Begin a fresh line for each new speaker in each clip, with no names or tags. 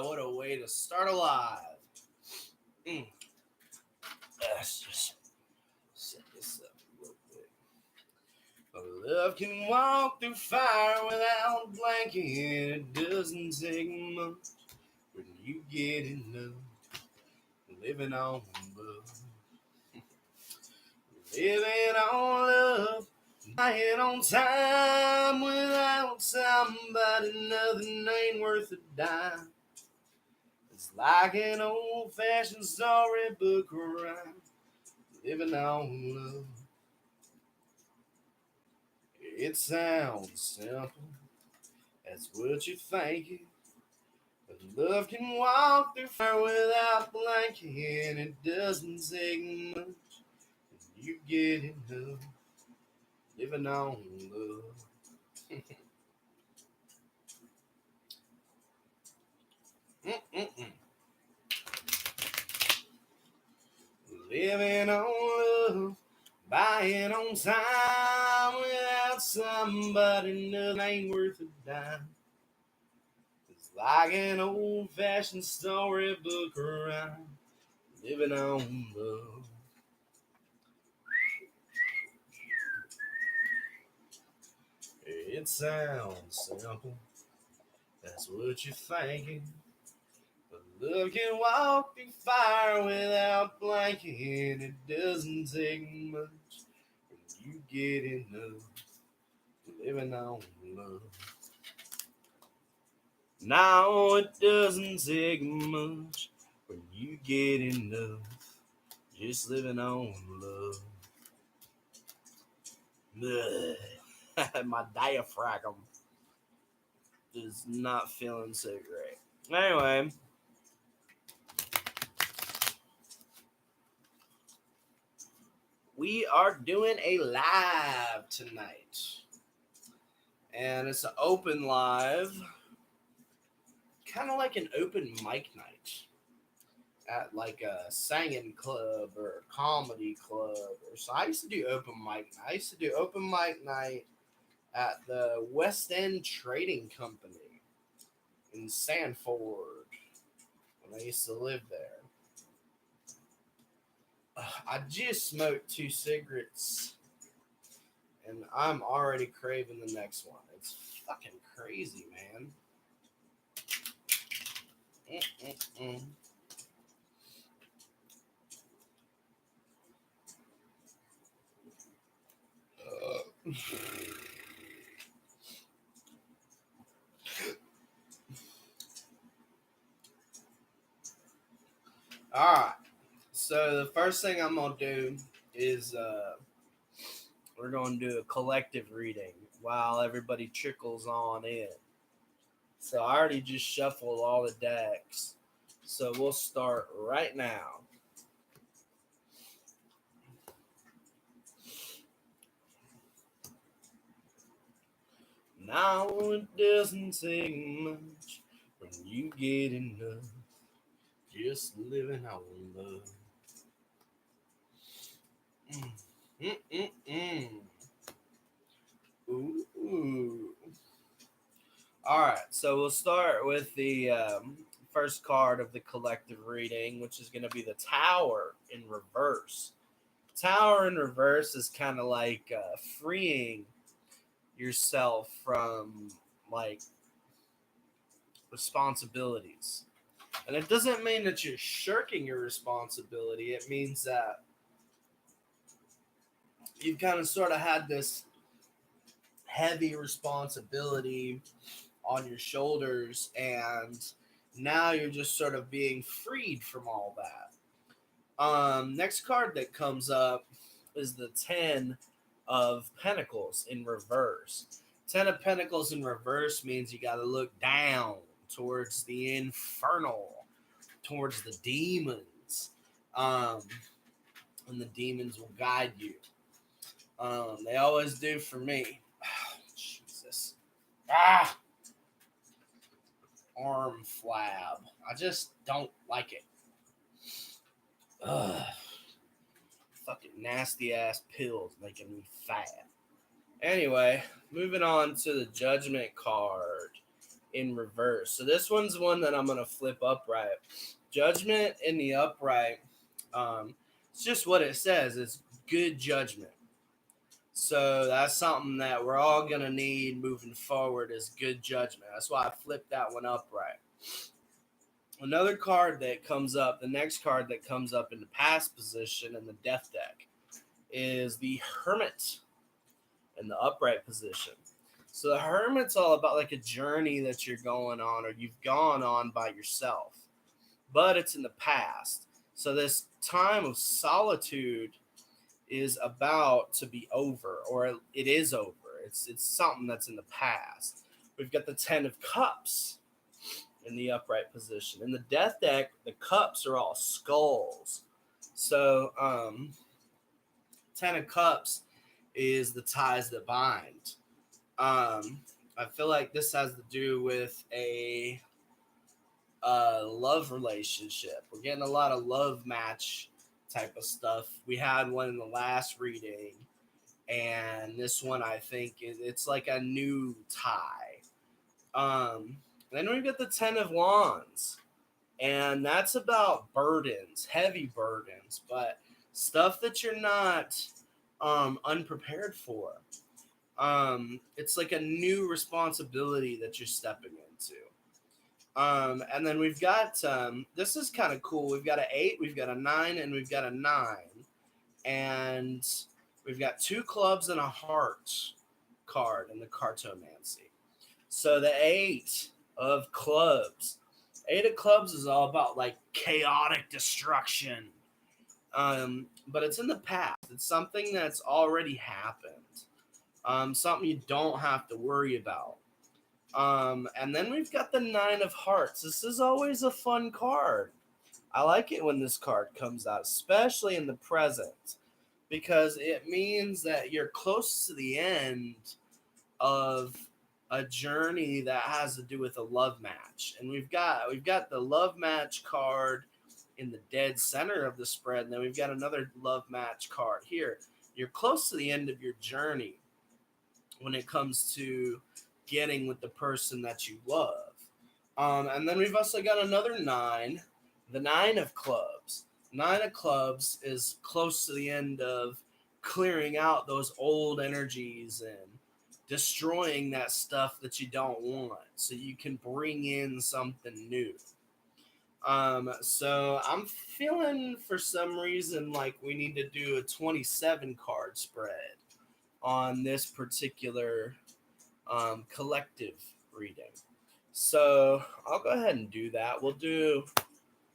What a way to start alive. Let's just set this up a little bit. Love can walk through fire without blanking. It doesn't take much when you get in love. Living on love. Living on love. Dying on time without somebody. Nothing ain't worth a dime. It's like an old-fashioned storybook rhyme. Living on love. It sounds simple. That's what you're thinking. But love can walk through fire without blinking. It doesn't take much when you get in love. Living on love. Mm-mm-mm. Living on love. Buying on time without somebody. Nothing ain't worth a dime. It's like an old-fashioned storybook rhyme. Living on love. It sounds simple. That's what you're thinking. But love can walk through fire without blinking. It doesn't take much when you get in love. Living on love. Now it doesn't take much when you get in love. Just living on love. My diaphragm is not feeling so great. Anyway. We are doing a live tonight. And it's an open live. Kind of like an open mic night. At like a singing club or a comedy club. So I used to do open mic night. I used to do open mic night at the West End Trading Company in Sanford when I used to live there. I just smoked 2 cigarettes and I'm already craving the next one. It's fucking crazy, man. Mm-mm-mm. All right. So the first thing I'm gonna do is we're gonna do a collective reading while everybody trickles on in. So I already just shuffled all the decks. So we'll start right now. Now it doesn't take much when you get enough. Just living on love. Mm-mm-mm. Ooh. All right, so we'll start with the first card of the collective reading, which is going to be the Tower in reverse. Tower in reverse is kind of like freeing yourself from like responsibilities. And it doesn't mean that you're shirking your responsibility. It means that you've kind of sort of had this heavy responsibility on your shoulders, and now you're just sort of being freed from all that. Next card that comes up is the 10 of Pentacles in reverse. 10 of Pentacles in reverse means you got to look down towards the infernal, towards the demons. And the demons will guide you. They always do for me. Oh, Jesus. Arm flab. I just don't like it. Ugh. Fucking nasty ass pills making me fat. Anyway, moving on to the Judgment card. in reverse. So this one's one that I'm going to flip upright. Judgment in the upright, it's just what it says. It's good judgment. So that's something that we're all going to need moving forward is good judgment. That's why I flipped that one upright. Another card that comes up, the next card that comes up in the pass position in the death deck is the Hermit in the upright position. So the Hermit's all about like a journey that you're going on or you've gone on by yourself, but it's in the past. So this time of solitude is about to be over, or it is over. It's something that's in the past. We've got the Ten of Cups in the upright position. In the death deck, the cups are all skulls. So Ten of Cups is the ties that bind. I feel like this has to do with a love relationship. We're getting a lot of love match type of stuff. We had one in the last reading, and this one I think it's like a new tie. Then we get the Ten of Wands, and that's about burdens, heavy burdens, but stuff that you're not unprepared for. It's like a new responsibility that you're stepping into. And then we've got this is kind of cool. We've got an 8, we've got a 9, and we've got a 9, and we've got 2 clubs and a heart card in the cartomancy. So the 8 of clubs. 8 of clubs is all about like chaotic destruction. But it's in the past. It's something that's already happened. Something you don't have to worry about. And then we've got the 9 of Hearts. This is always a fun card. I like it when this card comes out, especially in the present, because it means that you're close to the end of a journey that has to do with a love match. And we've got the love match card in the dead center of the spread, and then we've got another love match card here. You're close to the end of your journey when it comes to getting with the person that you love. And then we've also got another 9, the 9 of clubs. 9 of clubs is close to the end of clearing out those old energies and destroying that stuff that you don't want so you can bring in something new. So I'm feeling for some reason like we need to do a 27 card spread on this particular collective reading. So I'll go ahead and do that. We'll do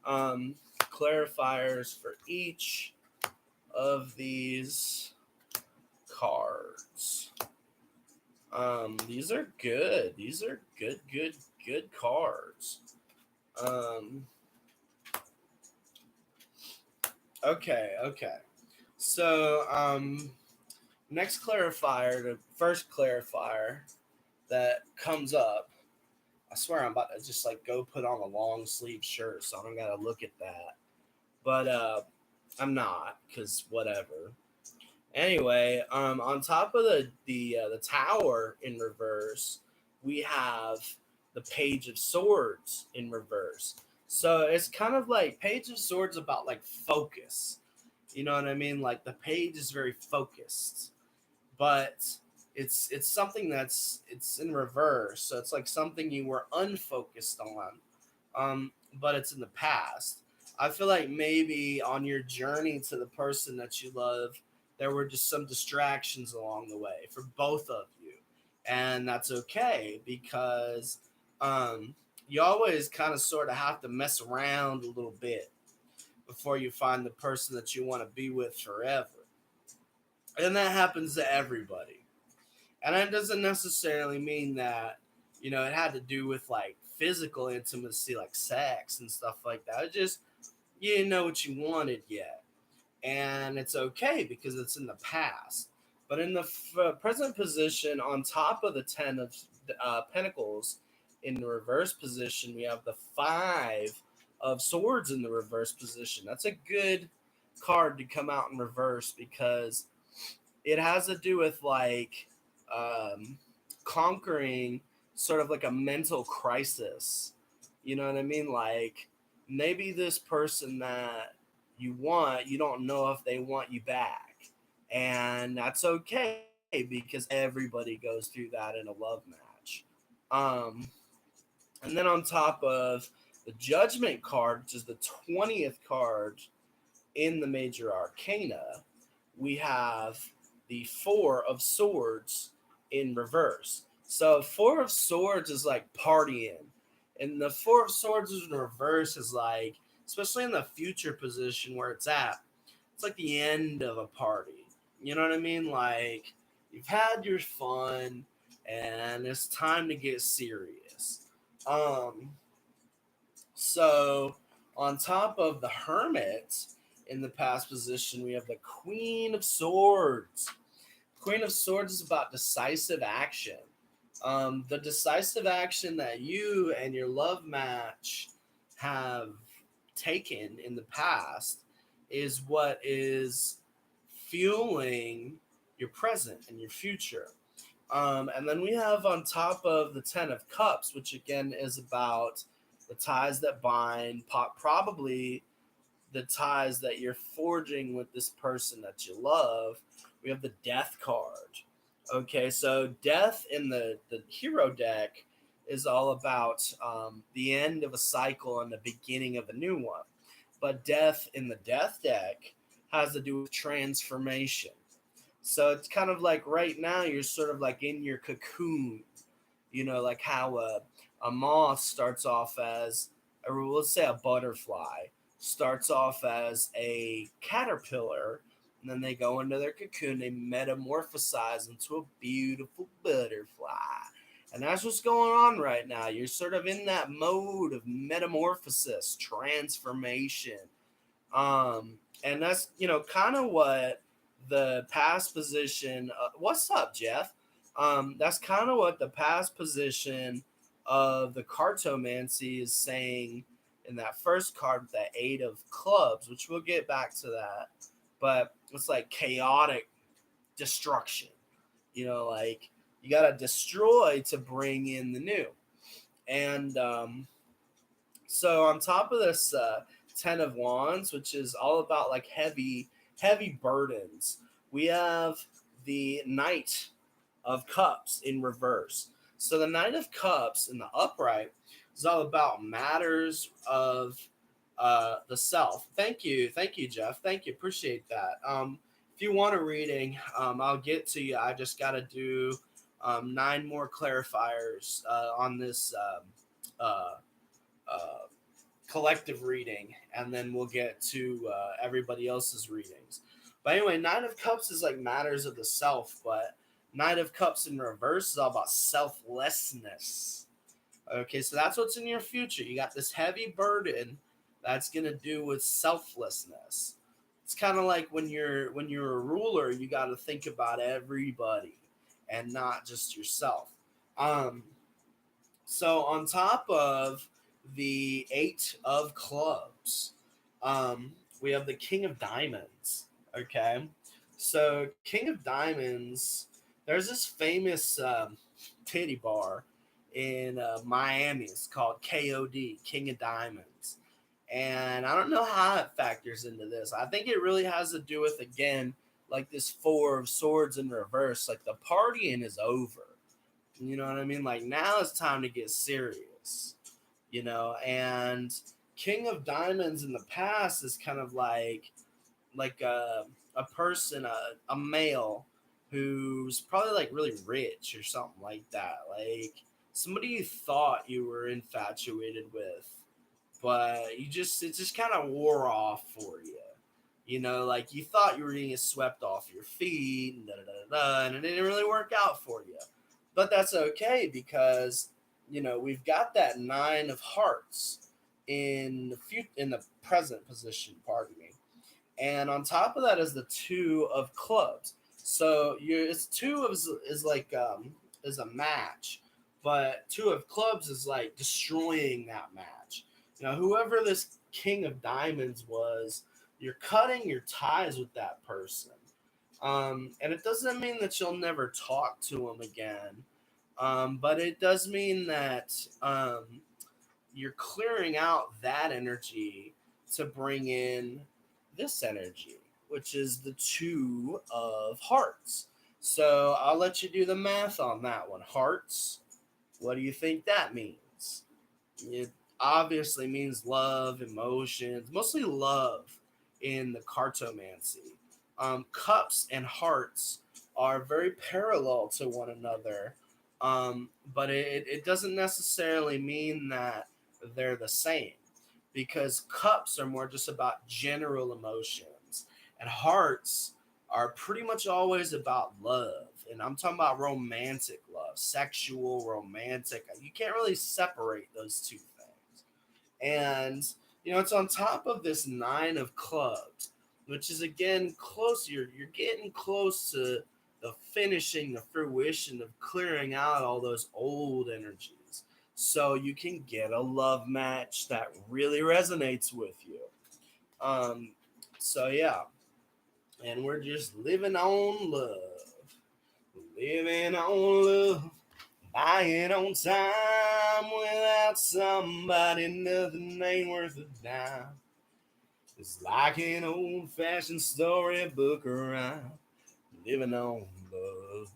clarifiers for each of these cards. These are good. These are good cards. Okay. So, next clarifier, the first clarifier that comes up, I swear I'm about to just like go put on a long sleeve shirt, so I don't gotta look at that. But I'm not, cause whatever. Anyway, on top of the tower in reverse, we have the Page of Swords in reverse. So it's kind of like Page of Swords about like focus. You know what I mean? Like the page is very focused, but it's something it's in reverse. So it's like something you were unfocused on, but it's in the past. I feel like maybe on your journey to the person that you love, there were just some distractions along the way for both of you. And that's okay because you always kind of sort of have to mess around a little bit before you find the person that you want to be with forever. And that happens to everybody. And that doesn't necessarily mean that, it had to do with like physical intimacy, like sex and stuff like that. It just, you didn't know what you wanted yet. And it's okay because it's in the past. But in the present position, on top of the 10 of Pentacles in the reverse position, we have the 5 of Swords in the reverse position. That's a good card to come out in reverse because it has to do with like conquering sort of like a mental crisis. You know what I mean? Like maybe this person that you want, you don't know if they want you back. And that's okay because everybody goes through that in a love match. Um, and then on top of the Judgment card, which is the 20th card in the Major Arcana, we have the Four of Swords in reverse. So Four of Swords is like partying, and the Four of Swords in reverse is like, especially in the future position where it's like the end of a party. You know what I mean? Like you've had your fun, and it's time to get serious. Um, so, on top of the Hermit in the past position, we have the Queen of Swords. Queen of Swords is about decisive action. The decisive action that you and your love match have taken in the past is what is fueling your present and your future. And then we have on top of the Ten of Cups, which again is about the ties that bind, probably the ties that you're forging with this person that you love. We have the Death card. Okay, so Death in the hero deck is all about the end of a cycle and the beginning of a new one. But Death in the Death deck has to do with transformation. So it's kind of like right now you're sort of like in your cocoon, like how a moth starts off as, or let's say a butterfly starts off as a caterpillar, and then they go into their cocoon, they metamorphosize into a beautiful butterfly. And that's what's going on right now. You're sort of in that mode of metamorphosis, transformation. And that's, kind of what the past position. What's up, Jeff? That's kind of what the past position of the cartomancy is saying in that first card with that Eight of Clubs, which we'll get back to that. But it's like chaotic destruction. Like you got to destroy to bring in the new. And so on top of this Ten of Wands, which is all about like heavy burdens, we have the Knight of Cups in reverse. So the Knight of Cups in the upright is all about matters of the self. Thank you, Jeff. Thank you, appreciate that. If you want a reading, I'll get to you. I just got to do 9 more clarifiers on this uh, uh, collective reading, and then we'll get to everybody else's readings. But anyway, Nine of Cups is like matters of the self, but Knight of Cups in reverse is all about selflessness. Okay, so that's what's in your future. You got this heavy burden that's gonna do with selflessness. It's kind of like when you're a ruler, you got to think about everybody and not just yourself. Um, so on top of the Eight of Clubs, we have the King of Diamonds. Okay, so King of Diamonds, there's this famous titty bar in Miami. It's called KOD, King of Diamonds. And I don't know how it factors into this. I think it really has to do with, again, like this Four of Swords in reverse. Like the partying is over. You know what I mean? Like now it's time to get serious. And King of Diamonds in the past is kind of like a person, a male who's probably like really rich or something like that. Like somebody you thought you were infatuated with, but it just kind of wore off for you. Like you thought you were gonna get swept off your feet and and it didn't really work out for you. But that's okay because we've got that Nine of Hearts in the present position. Pardon me. And on top of that is the Two of Clubs. So it's two of is like is a match, but Two of Clubs is like destroying that match. Whoever this King of Diamonds was, you're cutting your ties with that person. And it doesn't mean that you'll never talk to him again, But it does mean that you're clearing out that energy to bring in this energy, which is the two of hearts. So I'll let you do the math on that one. Hearts, what do you think that means? It obviously means love, emotions, mostly love in the cartomancy. Cups and hearts are very parallel to one another, but it doesn't necessarily mean that they're the same because cups are more just about general emotions, and hearts are pretty much always about love. And I'm talking about romantic love, sexual, romantic. You can't really separate those two things. And, it's on top of this nine of clubs, which is again close. You're getting close to the finishing, the fruition of clearing out all those old energies. So you can get a love match that really resonates with you. Um, so yeah, and we're just living on love, living on love, buying on time without somebody, nothing ain't worth a dime. It's like an old fashioned storybook around, living on love.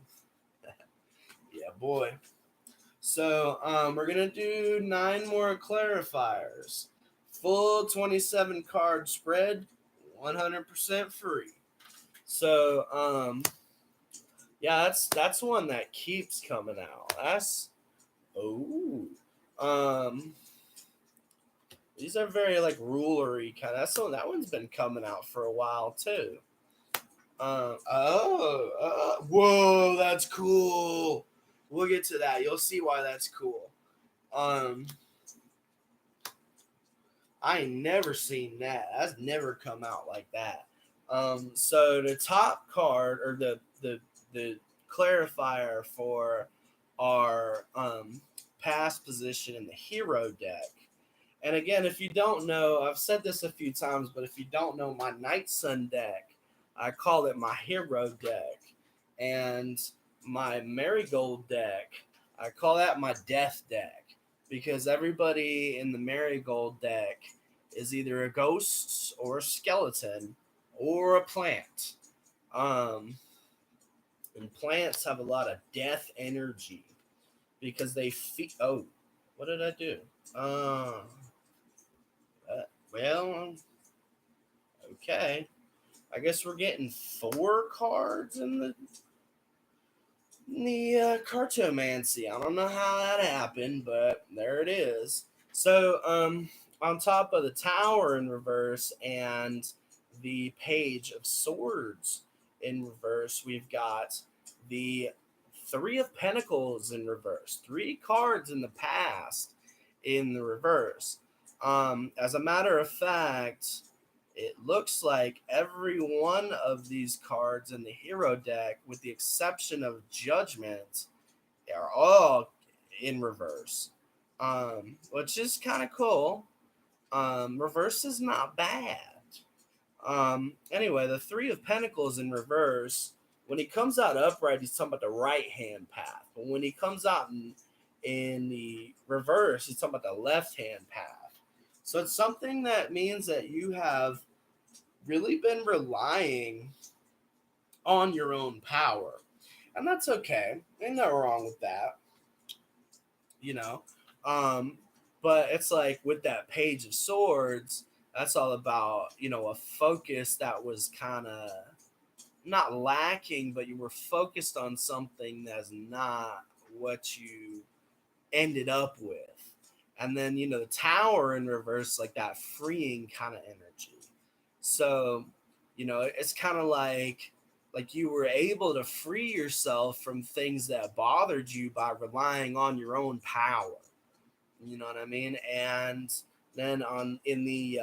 Yeah, boy. So we're gonna do 9 more clarifiers. Full 27 card spread, 100% free. So yeah, that's one that keeps coming out. That's oh um these are very like rulery kind of. That one's been coming out for a while too. Whoa, that's cool. We'll get to that. You'll see why that's cool. Um, I ain't never seen that. That's never come out like that. So the top card or the clarifier for our past position in the hero deck. And again, if you don't know, I've said this a few times, but if you don't know my Night Sun deck, I call it my hero deck. And my Marigold deck, I call that my death deck. Because everybody in the Marigold deck is either a ghost or a skeleton or a plant. And plants have a lot of death energy because they feel. Oh, what did I do? Well, okay. I guess we're getting 4 cards in the cartomancy. I don't know how that happened, but there it is. So, on top of the tower in reverse and the page of swords in reverse, we've got the 3 of Pentacles in reverse. 3 cards in the past in the reverse. As a matter of fact, it looks like every one of these cards in the hero deck, with the exception of Judgment, are all in reverse, which is kind of cool. Reverse is not bad. Anyway, the 3 of Pentacles in reverse, when he comes out upright, he's talking about the right hand path. But when he comes out in the reverse, he's talking about the left hand path. So it's something that means that you have really been relying on your own power. And that's okay. Ain't nothing wrong with that. You know? But it's like with that Page of Swords, that's all about, a focus that was kind of not lacking, but you were focused on something that's not what you ended up with. And then, the tower in reverse, like that freeing kind of energy. So, it's kind of like you were able to free yourself from things that bothered you by relying on your own power. You know what I mean? And then in the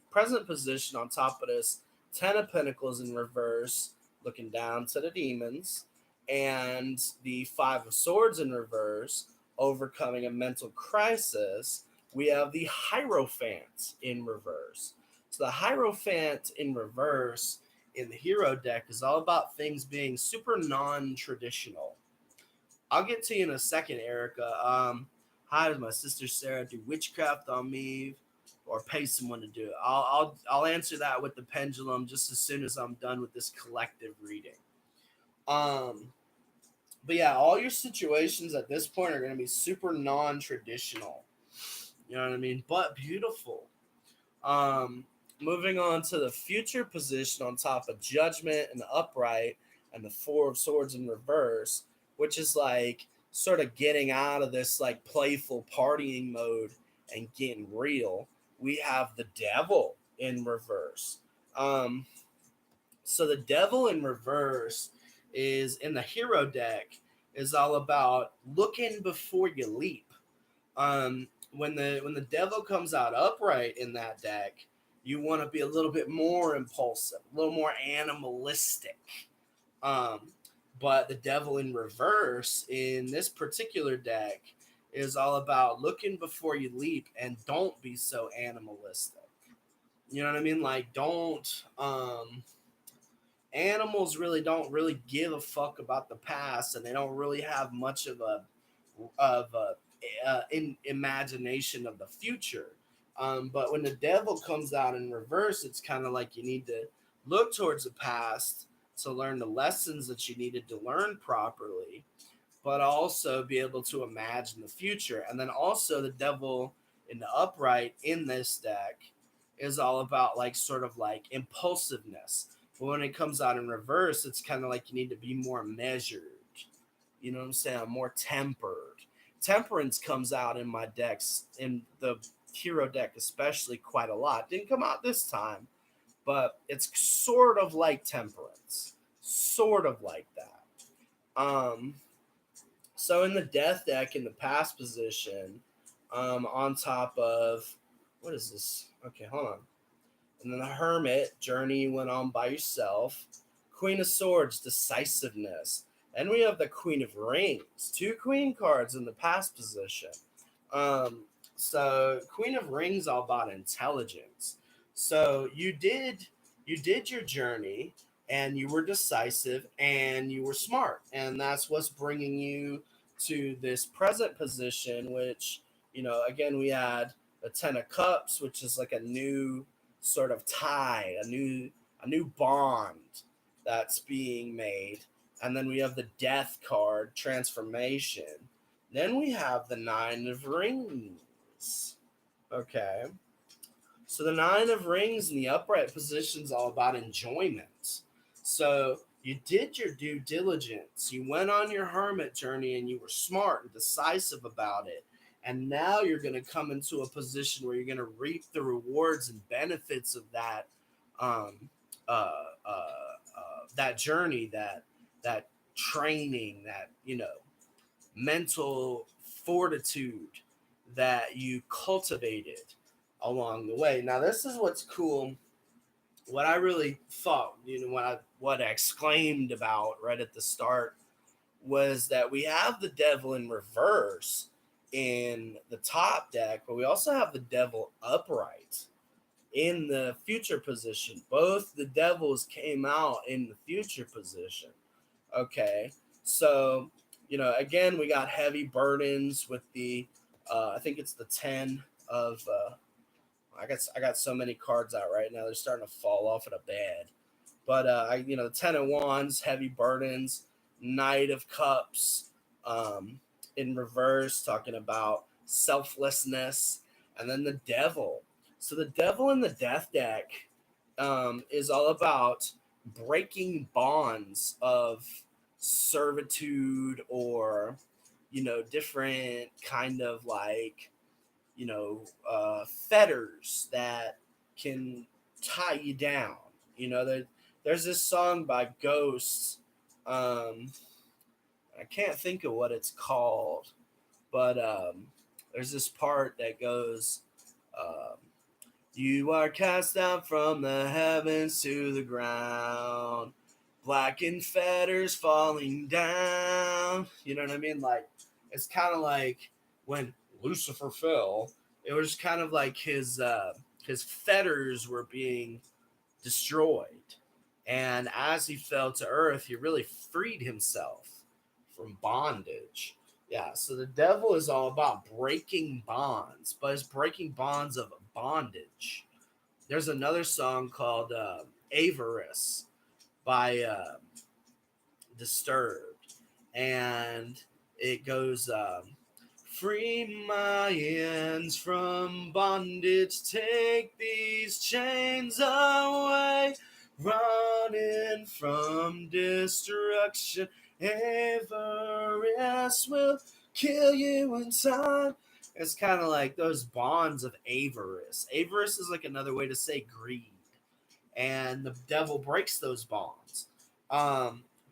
present position on top of this, 10 of Pentacles in reverse, looking down to the demons, and the 5 of Swords in reverse, overcoming a mental crisis. We have the Hierophant in reverse. So the Hierophant in reverse in the hero deck is all about things being super non-traditional. I'll get to you in a second, Erica. How does my sister Sarah do witchcraft on me, or pay someone to do it? I'll answer that with the pendulum just as soon as I'm done with this collective reading. Um, but yeah, all your situations at this point are going to be super non-traditional. You know what I mean? But beautiful. Um, Moving on to the future position on top of Judgment and the upright and the Four of Swords in reverse, which is like sort of getting out of this like playful partying mode and getting real. We have the Devil in reverse. Um, so the Devil in reverse is in the hero deck is all about looking before you leap. When the devil comes out upright in that deck, you want to be a little bit more impulsive, a little more animalistic. Um, but the devil in reverse in this particular deck is all about looking before you leap and don't be so animalistic. You know what I mean? Like don't animals really don't really give a fuck about the past, and they don't really have much of a in imagination of the future. But when the devil comes out in reverse, it's kind of like you need to look towards the past to learn the lessons that you needed to learn properly, but also be able to imagine the future. And then also the devil in the upright in this deck is all about like sort of like impulsiveness. But when it comes out in reverse, it's kind of like you need to be more measured. You know what I'm saying? More tempered. Temperance comes out in my decks, in the hero deck especially, quite a lot. Didn't come out this time, but it's sort of like temperance. Sort of like that. So in the death deck in the past position, on top of what is this? Okay, hold on. And then the Hermit, journey went on by yourself. Queen of Swords, decisiveness. And we have the Queen of Rings, two Queen cards in the past position. So Queen of Rings all about intelligence. So you did your journey, and you were decisive, and you were smart, and that's what's bringing you to this present position. Which, again, we had the Ten of Cups, which is like a new sort of tie, a new bond that's being made. And then we have the Death card, transformation. Then we have the Nine of Rings. Okay. So the Nine of Rings in the upright position is all about enjoyment. So you did your due diligence. You went on your hermit journey, and you were smart and decisive about it. And now you're going to come into a position where you're going to reap the rewards and benefits of um, uh, that journey, that training, that mental fortitude that you cultivated along the way. Now, this is what's cool. What I really thought, what I exclaimed about right at the start was that we have the devil in reverse in the top deck, but we also have the devil upright in the future position. Both the devils came out in the future position. Okay. So, again, we got heavy burdens with the, I think it's the 10 of, I got so many cards out right now. They're starting to fall off at a bed. But, the 10 of Wands, heavy burdens, Knight of Cups, in reverse, talking about selflessness, and then the devil. So the devil in the death deck is all about breaking bonds of servitude, or different kind of like fetters that can tie you down. There's this song by Ghosts. I can't think of what it's called, but there's this part that goes, um, "You are cast down from the heavens to the ground, blackened fetters falling down." You know what I mean? Like, it's kind of like when Lucifer fell. It was kind of like his fetters were being destroyed, and as he fell to earth, he really freed himself from bondage. Yeah, so the devil is all about breaking bonds, but it's breaking bonds of bondage. There's another song called Avarice by Disturbed, and it goes, free my hands from bondage, take these chains away, running from destruction. Avarice will kill you in time. It's kind of like those bonds of avarice. Avarice is like another way to say greed, and the devil breaks those bonds,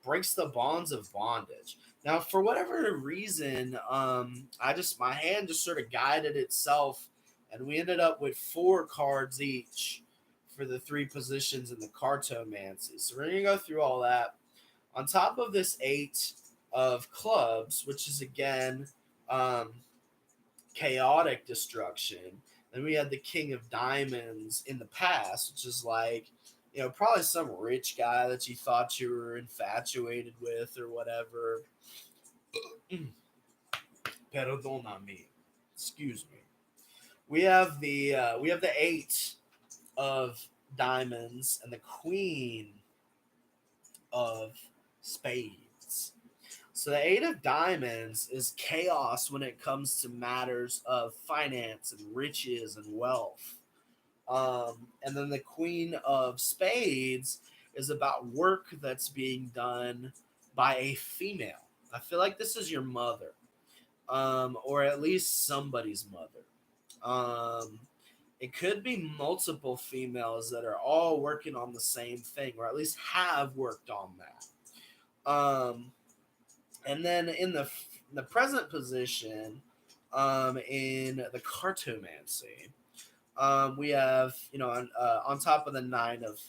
breaks the bonds of bondage. Now, for whatever reason, my hand just sort of guided itself, and we ended up with 4 cards each for the 3 positions in the cartomancy. So we're gonna go through all that on top of this 8 of clubs, which is again, um, chaotic destruction. Then we had the king of diamonds in the past, which is like, probably some rich guy that you thought you were infatuated with or whatever. Perdóname. Excuse me. We have the 8 of diamonds and the queen of spades. So the 8 of diamonds is chaos when it comes to matters of finance and riches and wealth. And then the queen of spades is about work that's being done by a female. I feel like this is your mother, or at least somebody's mother. Um, it could be multiple females that are all working on the same thing, or at least have worked on that. And then in the present position, in the cartomancy, we have, on top of the 9 of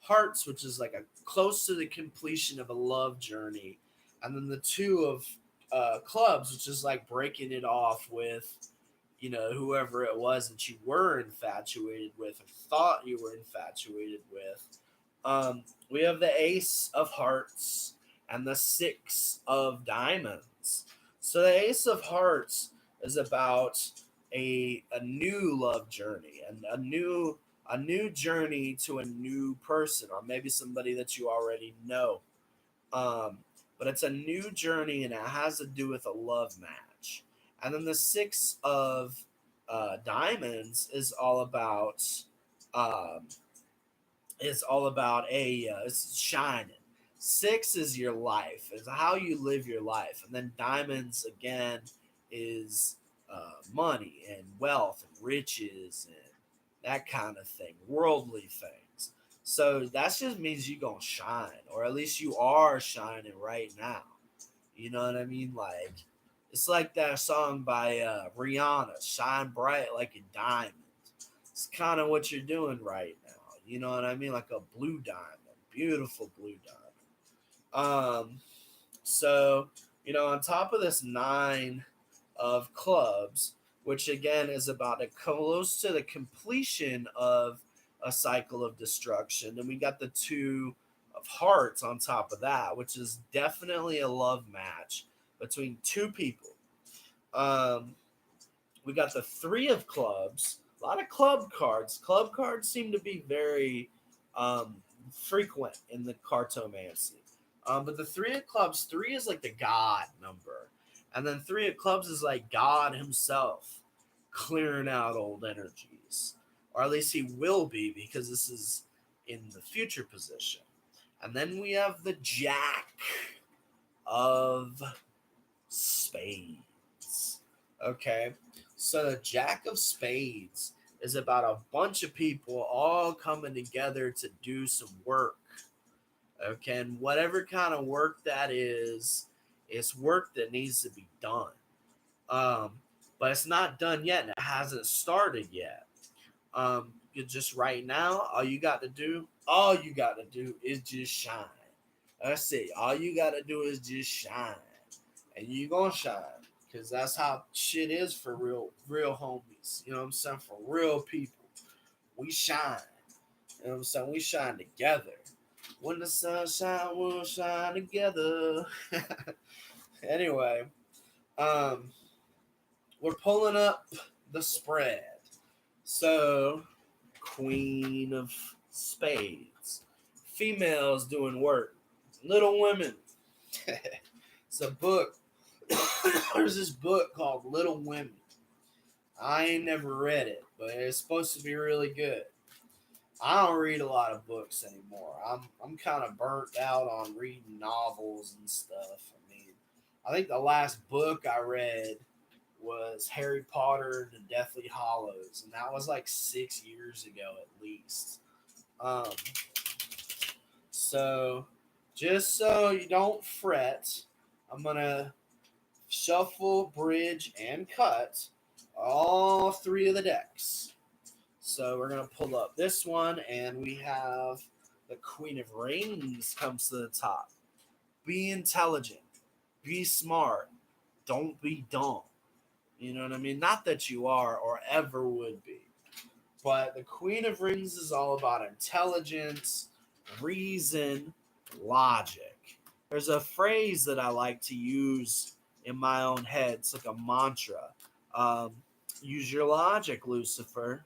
hearts, which is like a close to the completion of a love journey, and then the 2 of clubs, which is like breaking it off with, whoever it was that you were infatuated with or thought you were infatuated with. We have the ace of hearts and the 6 of diamonds. So the ace of hearts is about a new love journey and a new journey to a new person, or maybe somebody that you already know. Um, but it's a new journey and it has to do with a love match. And then the 6 of diamonds um, is all about it's shining. 6 is your life, is how you live your life, and then diamonds again is money and wealth and riches and that kind of thing, worldly things. So that just means you're gonna shine, or at least you are shining right now. You know what I mean? Like, it's like that song by Rihanna, "Shine Bright Like a Diamond." It's kind of what you're doing right now. You know what I mean? Like a blue diamond, beautiful blue diamond. So, on top of this 9 of clubs, which again is about a close to the completion of a cycle of destruction, and we got the 2 of hearts on top of that, which is definitely a love match between 2 people. Um, we got the 3 of clubs. A lot of club cards. Club cards seem to be very frequent in the cartomancy. But the 3 of clubs, 3 is like the God number. And then 3 of clubs is like God himself clearing out old energies. Or at least he will be, because this is in the future position. And then we have the Jack of Spades. Okay. So the Jack of Spades is about a bunch of people all coming together to do some work. Okay. And whatever kind of work that is, it's work that needs to be done. Um, but it's not done yet and it hasn't started yet. You just right now, all you got to do is just shine. That's it. All you got to do is just shine. And you going to shine. Because that's how shit is for real homies. You know what I'm saying? For real people. We shine. You know what I'm saying? We shine together. When the sun shine, we'll shine together. Anyway, um, we're pulling up the spread. So, Queen of Spades. Females doing work. Little Women. It's a book. There's this book called Little Women. I ain't never read it, but it's supposed to be really good. I don't read a lot of books anymore. I'm kind of burnt out on reading novels and stuff. I mean, I think the last book I read was Harry Potter and the Deathly Hollows, and that was like 6 years ago at least. Um, so just so you don't fret, I'm gonna shuffle, bridge, and cut all three of the decks. So we're gonna pull up this one, and we have the Queen of Rings comes to the top. Be intelligent, be smart, don't be dumb. You know what I mean? Not that you are or ever would be. But the Queen of Rings is all about intelligence, reason, logic. There's a phrase that I like to use in my own head. It's like a mantra. Um, Use your logic, Lucifer.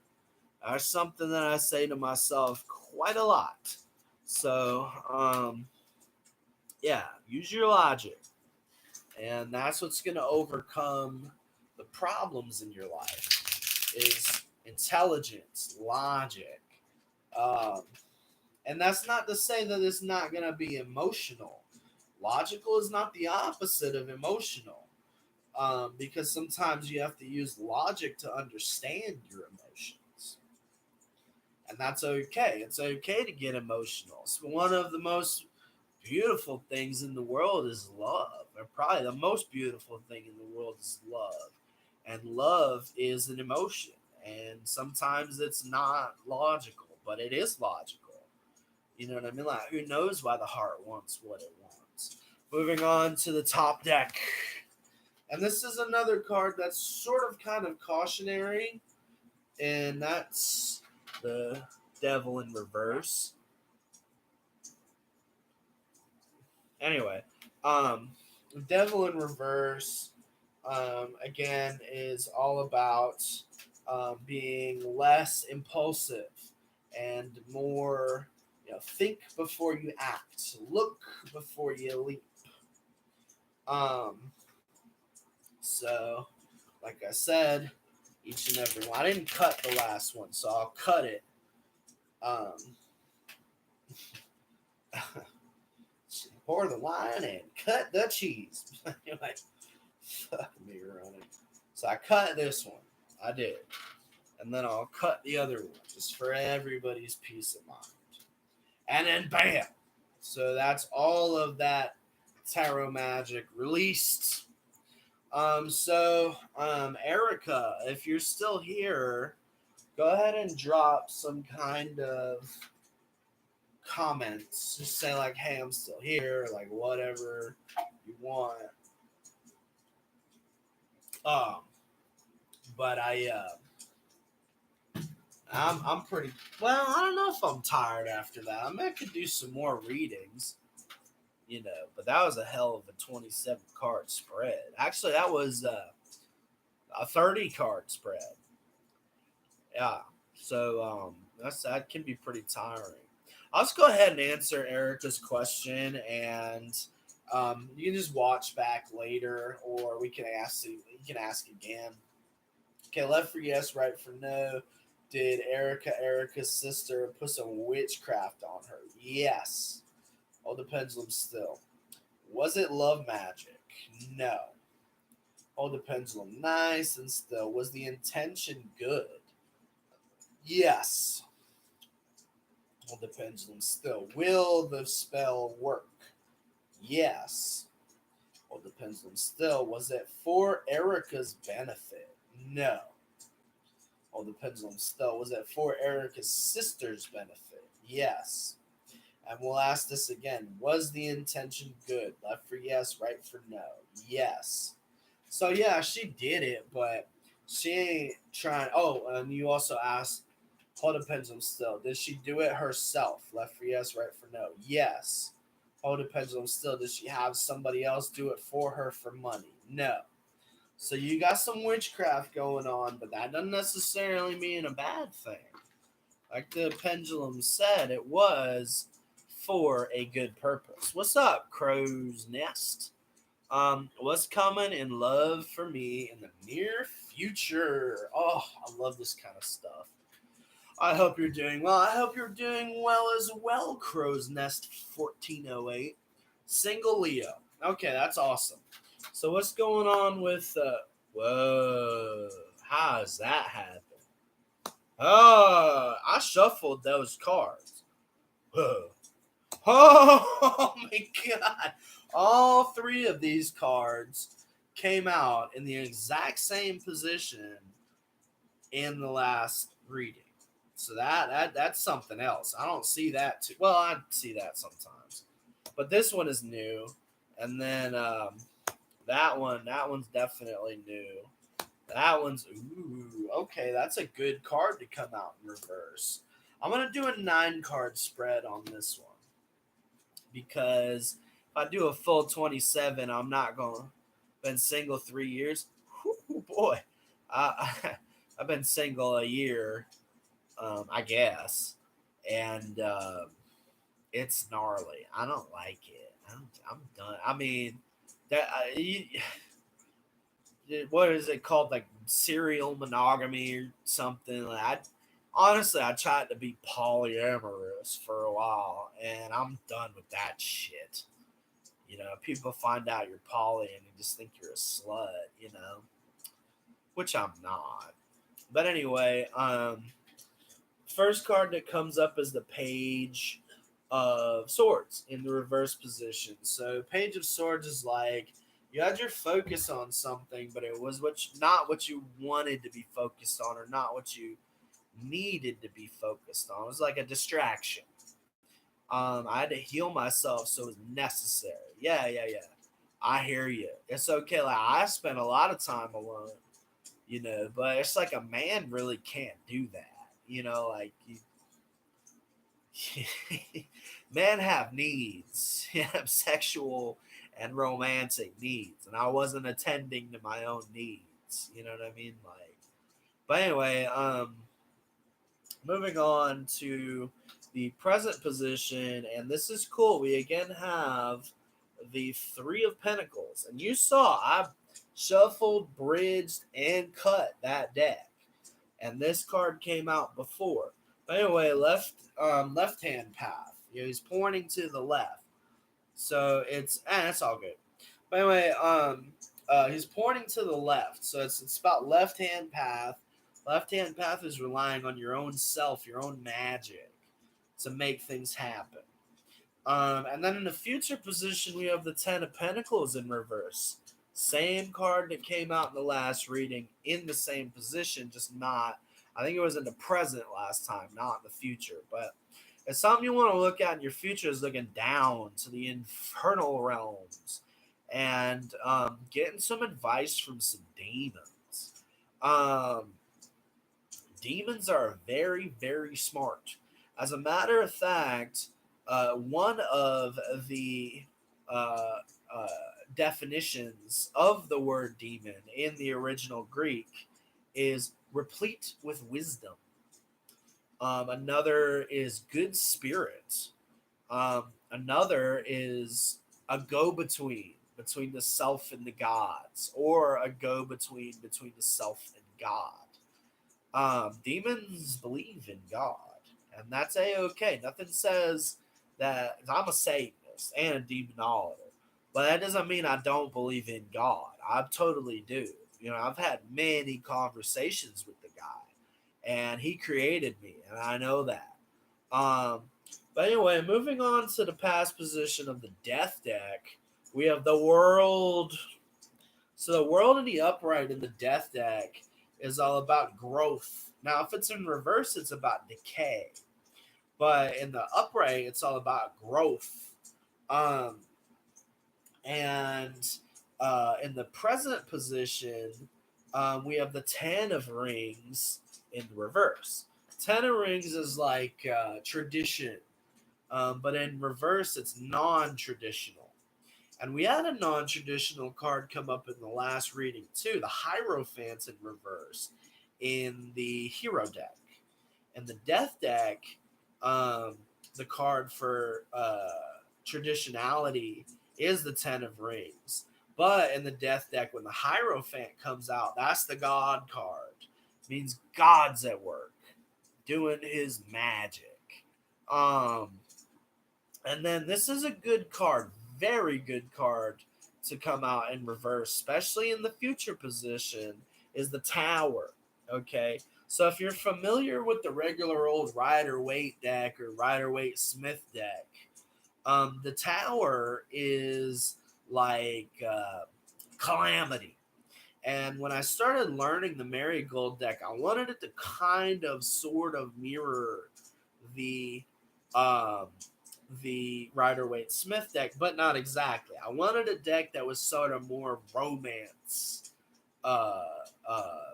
That's something that I say to myself quite a lot. So, yeah, use your logic. And that's what's going to overcome the problems in your life is intelligence, logic. Um, and that's not to say that it's not going to be emotional. Logical is not the opposite of emotional, because sometimes you have to use logic to understand your emotions. And that's okay. It's okay to get emotional. It's one of the most beautiful things in the world is love. Or probably the most beautiful thing in the world is love. And love is an emotion. And sometimes it's not logical, but it is logical. You know what I mean? Like, who knows why the heart wants what it wants? Moving on to the top deck. And this is another card that's sort of kind of cautionary. And that's the Devil in Reverse. Anyway, Devil in Reverse, again, is all about being less impulsive and more, think before you act, look before you leap. Um, so, like I said, each and every one. I didn't cut the last one, so I'll cut it. Pour the wine and cut the cheese. Anyway, fuck me running. So I cut this one. I did. And then I'll cut the other one just for everybody's peace of mind. And then bam! So that's all of that tarot magic released. Erica, if you're still here, go ahead and drop some kind of comments. Just say like, hey, I'm still here, like whatever you want. But I'm pretty well. I don't know if I'm tired after that. I mean, I could do some more readings, but that was a hell of a 27 card spread. Actually, that was a 30 card spread. Yeah, so that can be pretty tiring. I'll just go ahead and answer Erica's question, and you can just watch back later, or we can ask. You can ask again. Okay, left for yes, right for no. Did Erica's sister, put some witchcraft on her? Yes. Hold the pendulum still. Was it love magic? No. Hold the pendulum nice and still. Was the intention good? Yes. Hold the pendulum still. Will the spell work? Yes. Hold the pendulum still. Was it for Erica's benefit? No. Hold the pendulum still. Was it for Erica's sister's benefit? Yes. And we'll ask this again. Was the intention good? Left for yes, right for no. Yes. So yeah, she did it, but she ain't trying. Oh, and you also asked, hold the pendulum still. Did she do it herself? Left for yes, right for no. Yes. hold a pendulum still. Does she have somebody else do it for her for money? No. So you got some witchcraft going on, but that doesn't necessarily mean a bad thing. Like the pendulum said, it was for a good purpose. What's up, Crow's Nest? What's coming in love for me in the near future? Oh, I love this kind of stuff. I hope you're doing well. I hope you're doing well as well, Crow's Nest 1408. Single Leo. Okay, that's awesome. So what's going on with whoa, how does that happen? Oh, I shuffled those cards. Whoa. Oh my god. All three of these cards came out in the exact same position in the last reading. So that's something else. I don't see that too. Well, I see that sometimes. But this one is new. And then that one's definitely new. That one's okay, that's a good card to come out in reverse. I'm gonna do a 9 card spread on this one because if I do a full 27, I'm not gonna been single 3 years. Whew, boy, I've been single a year, I guess, and it's gnarly. I don't like it. I'm done. I mean, that what is it called, like serial monogamy or something? Like honestly, I tried to be polyamorous for a while, and I'm done with that shit. People find out you're poly and they just think you're a slut, which I'm not. But anyway, first card that comes up is the Page of Swords in the reverse position. So Page of Swords is like you had your focus on something, but it was not what you wanted to be focused on, or not what you needed to be focused on. It was like a distraction. I had to heal myself, so it was necessary. Yeah, yeah, yeah. I hear you. It's okay. Like I spent a lot of time alone, but it's like a man really can't do that. Like men have needs. Have sexual and romantic needs, and I wasn't attending to my own needs. You know what I mean? Like, but anyway, moving on to the present position, and this is cool. We again have the Three of Pentacles, and you saw I shuffled, bridged, and cut that deck, and this card came out before. But anyway, left hand path. He's pointing to the left, so it's all good. But anyway, he's pointing to the left, so it's about left hand path. Left hand path is relying on your own self, your own magic, to make things happen. And then in the future position, we have the Ten of Pentacles in reverse. Same card that came out in the last reading in the same position, just not. I think it was in the present last time, not in the future. But it's something you want to look at in your future, is looking down to the infernal realms and getting some advice from some demons. Demons are very, very smart. As a matter of fact, one of the uh, uh, definitions of the word demon in the original Greek is replete with wisdom. Another is good spirit. Another is a between the self and the gods, or a between the self and God. Demons believe in God, and that's a-okay. Nothing says that. I'm a Satanist and a demonologist, but that doesn't mean I don't believe in God. I totally do. I've had many conversations with the guy, and he created me, and I know that. Um, but anyway, moving on to the past position of the Death deck, we have the World. So the World in the upright in the Death deck is all about growth. Now, if it's in reverse, it's about decay. But in the upright, it's all about growth. Um, and in the present position, we have the Ten of Rings in reverse. Ten of Rings is like tradition, but in reverse, it's non-traditional. And we had a non-traditional card come up in the last reading too, the Hierophant in reverse in the hero deck. And the death deck, um, the card for traditionality is the Ten of Rings. But in the death deck, when the Hierophant comes out, that's the God card. It means God's at work, doing his magic. Um, and then this is a good card, very good card to come out in reverse, especially in the future position, is the Tower. Okay. So if you're familiar with the regular old Rider Waite deck or Rider Waite Smith deck, the Tower is like Calamity. And when I started learning the Marigold deck, I wanted it to kind of sort of mirror the um, the Rider Waite Smith deck, but not exactly. I wanted a deck that was sort of more romance uh, uh,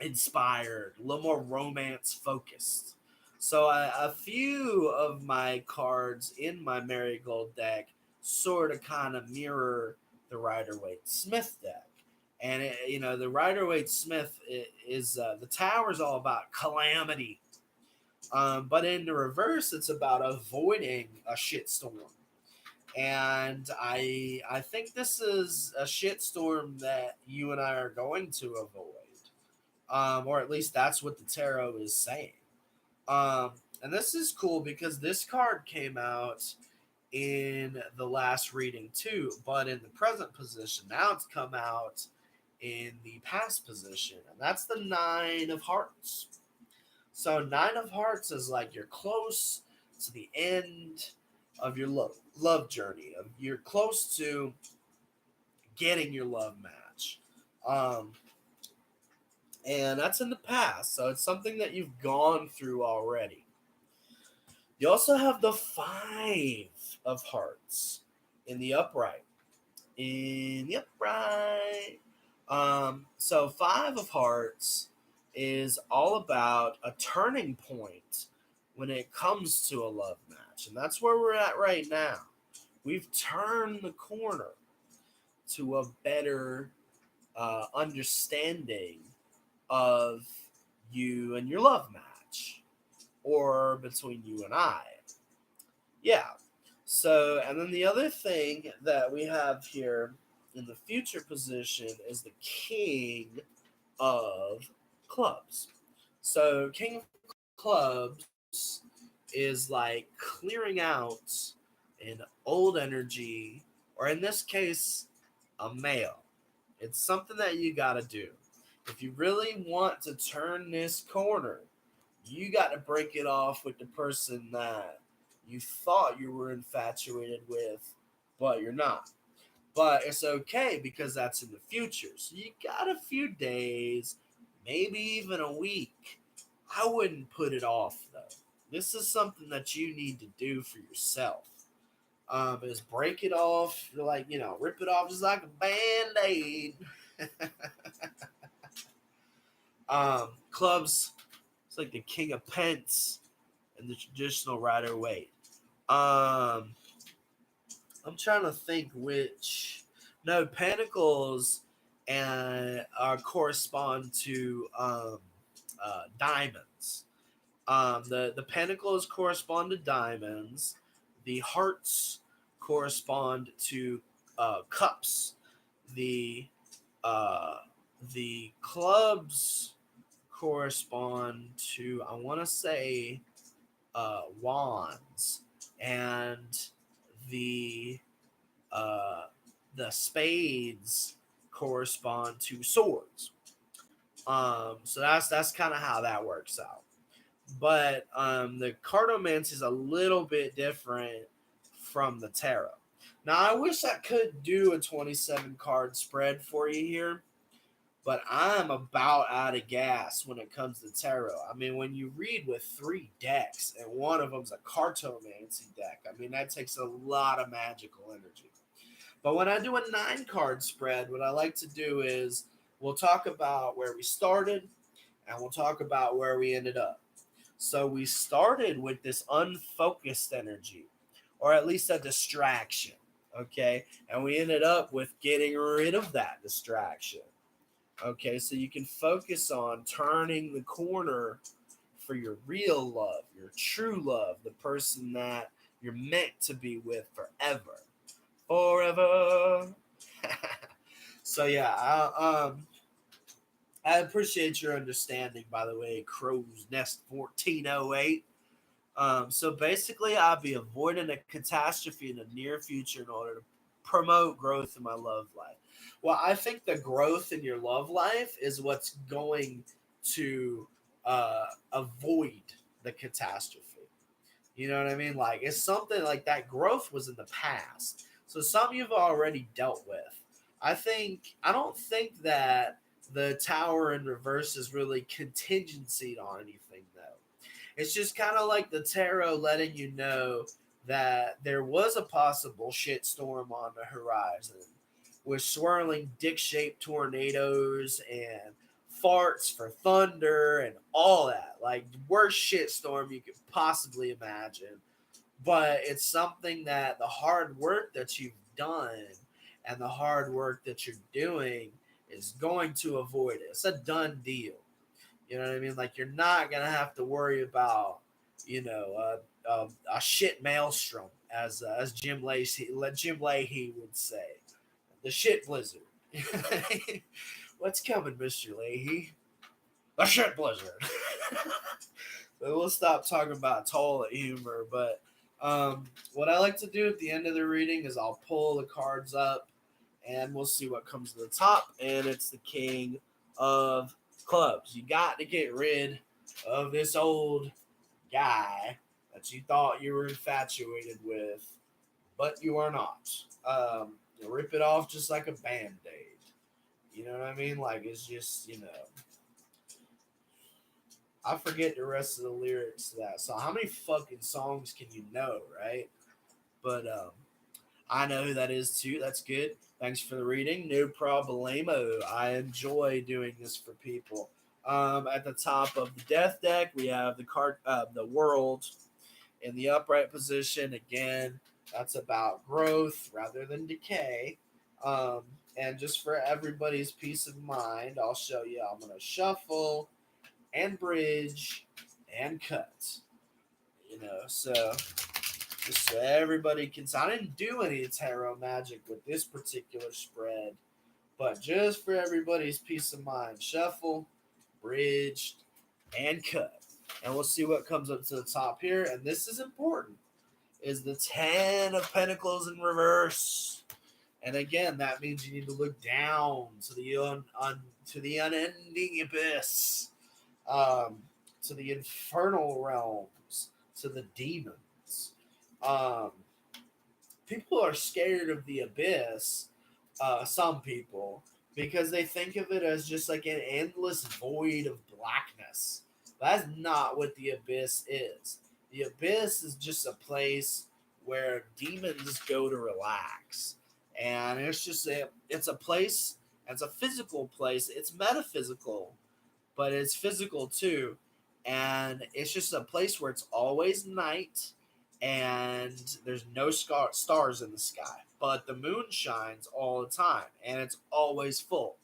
inspired, a little more romance focused. So a few of my cards in my Marigold deck sort of kind of mirror the Rider Waite Smith deck. And the Rider Waite Smith is the Tower is all about calamity, but in the reverse, it's about avoiding a shitstorm. And I think this is a shitstorm that you and I are going to avoid, or at least that's what the tarot is saying. Um, and this is cool because this card came out in the last reading too, but in the present position. Now it's come out in the past position, and that's the Nine of Hearts. So Nine of Hearts is like you're close to the end of your love journey. You're close to getting your love match. Um, and that's in the past, so it's something that you've gone through already. You also have the Five of Hearts in the upright. In the upright. So Five of Hearts is all about a turning point when it comes to a love match. And that's where we're at right now. We've turned the corner to a better understanding of you and your love match, or between you and I. Yeah. So, and then the other thing that we have here in the future position is the King of Clubs. So, King of Clubs is like clearing out an old energy, or in this case, a male. It's something that you got to do. If you really want to turn this corner, you got to break it off with the person that you thought you were infatuated with, but you're not. But it's okay because that's in the future. So you got a few days, maybe even a week. I wouldn't put it off though. This is something that you need to do for yourself. Is break it off. You're like, rip it off just like a band-aid. Clubs, it's like the King of Pence and the traditional Rider Waite. I'm trying to think which. No, Pentacles and correspond to diamonds. The Pentacles correspond to diamonds. The hearts correspond to cups. The uh, the clubs correspond to, I want to say, wands, and the uh, the spades correspond to swords. So that's kind of how that works out. But the cartomancy is a little bit different from the tarot. Now, I wish I could do a 27 card spread for you here, but I'm about out of gas when it comes to tarot. I mean, when you read with 3 decks and one of them's a cartomancy deck, I mean, that takes a lot of magical energy. But when I do a 9 card spread, what I like to do is we'll talk about where we started and we'll talk about where we ended up. So we started with this unfocused energy, or at least a distraction. Okay. And we ended up with getting rid of that distraction. Okay. So you can focus on turning the corner for your real love, your true love, the person that you're meant to be with forever. Forever. So yeah, I appreciate your understanding, by the way, Crow's Nest 1408. So basically, I'll be avoiding a catastrophe in the near future in order to promote growth in my love life. Well, I think the growth in your love life is what's going to avoid the catastrophe. You know what I mean? Like, it's something like that growth was in the past. So some you've already dealt with. I don't think that the tower in reverse is really contingency on anything though. It's just kind of like the tarot letting you know that there was a possible shitstorm on the horizon with swirling dick shaped tornadoes and farts for thunder and all that. Like, worst shitstorm you could possibly imagine. But it's something that the hard work that you've done and the hard work that you're doing is going to avoid it. It's a done deal. You know what I mean? Like, you're not gonna have to worry about, a shit maelstrom, as Jim Leahy would say, the shit blizzard. What's coming, Mister Leahy? The shit blizzard. But we'll stop talking about toilet humor. But what I like to do at the end of the reading is I'll pull the cards up, and we'll see what comes to the top. And it's the King of Clubs. You got to get rid of this old guy that you thought you were infatuated with, but you are not. You rip it off just like a band-aid. You know what I mean? Like, it's just, I forget the rest of the lyrics to that. So how many fucking songs can you know, right? But I know who that is too. That's good. Thanks for the reading. No problemo. I enjoy doing this for people. At the top of the death deck, we have the card, the world, in the upright position. Again, that's about growth rather than decay. Um, and just for everybody's peace of mind, I'll show you. I'm gonna shuffle and bridge and cut. So just so everybody can. So I didn't do any tarot magic with this particular spread, but just for everybody's peace of mind, shuffle, bridge, and cut. And we'll see what comes up to the top here. And this is important. Is the Ten of Pentacles in reverse. And again, that means you need to look down to the to the unending abyss, to the infernal realms, to the demons. Um, People are scared of the abyss. Some people, because they think of it as just like an endless void of blackness. That's not what the abyss is. The abyss is just a place where demons go to relax, and it's a place. It's a physical place. It's metaphysical, but it's physical too. And it's just a place where it's always night and there's no stars in the sky, but the moon shines all the time and it's always full.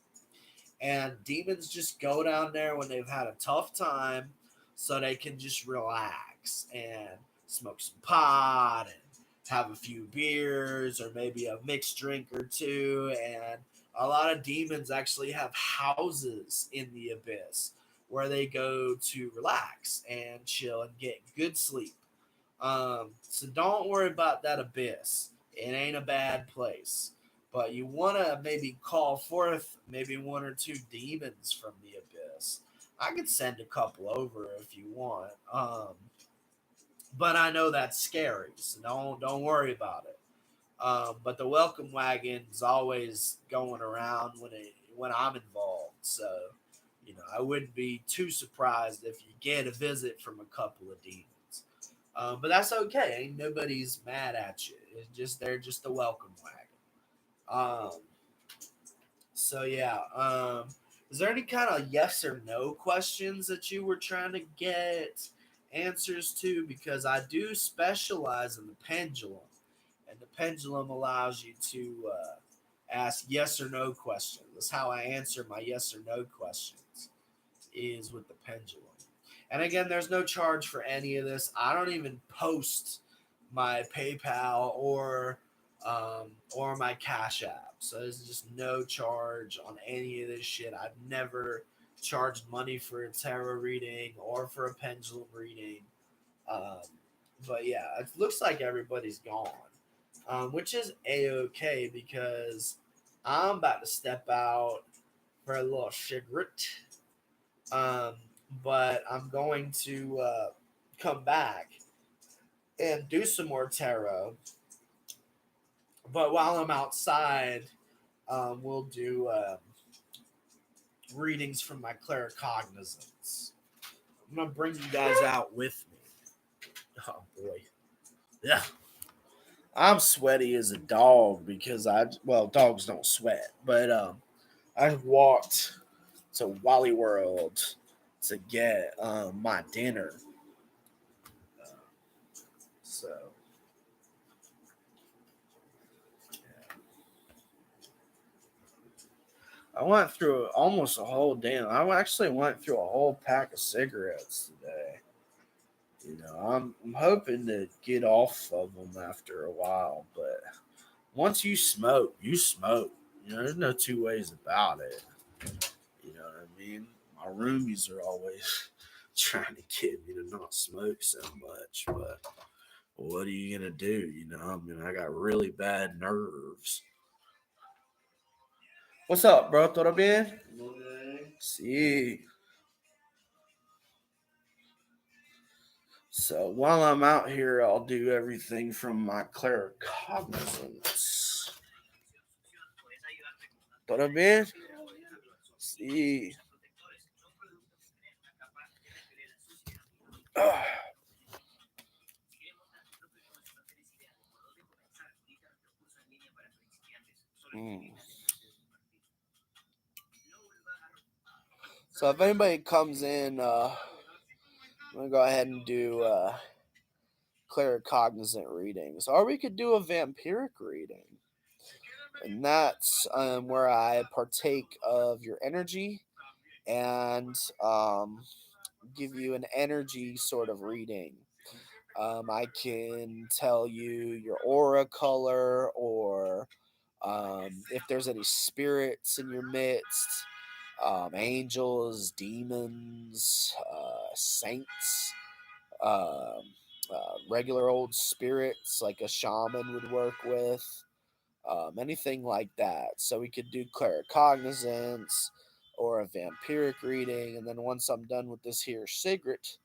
And demons just go down there when they've had a tough time so they can just relax and smoke some pot and have a few beers or maybe a mixed drink or two. And a lot of demons actually have houses in the abyss where they go to relax and chill and get good sleep. So don't worry about that abyss. It ain't a bad place. But you want to maybe call forth maybe one or two demons from the abyss. I could send a couple over if you want. But I know that's scary, so don't worry about it. But the welcome wagon is always going around when I'm involved. So, I wouldn't be too surprised if you get a visit from a couple of demons. But that's okay. Ain't nobody's mad at you. It's just they're just the welcome wagon. So yeah. Is there any kind of yes or no questions that you were trying to get? answers to, because I do specialize in the pendulum, and the pendulum allows you to ask yes or no questions. That's how I answer my yes or no questions, is with the pendulum. And again, there's no charge for any of this. I don't even post my PayPal or my Cash App. So there's just no charge on any of this shit. I've never charged money for a tarot reading or for a pendulum reading. Um, but yeah, it looks like everybody's gone, which is a okay because I'm about to step out for a little cigarette. Um, but I'm going to come back and do some more tarot. But while I'm outside, we'll do readings from my claircognizance. I'm gonna bring you guys out with me. Oh boy, yeah. I'm sweaty as a dog because dogs don't sweat, but I walked to Wally World to get my dinner. Uh, so I went through almost a whole damn. I actually went through a whole pack of cigarettes today. I'm hoping to get off of them after a while, but once you smoke, you smoke. There's no two ways about it. You know what I mean? My roomies are always trying to get me to not smoke so much, but what are you gonna do? I got really bad nerves. What's up, bro? ¿Todo bien? Sí. So while I'm out here, I'll do everything from my claircognizance. ¿Todo bien? Sí. Ah. Mm. So if anybody comes in, I'm gonna go ahead and do claircognizant readings, or we could do a vampiric reading, and that's where I partake of your energy and give you an energy sort of reading. I can tell you your aura color, or if there's any spirits in your midst, angels, demons, saints, um, regular old spirits like a shaman would work with, anything like that. So we could do claircognizance or a vampiric reading, and then once I'm done with this here cigarette,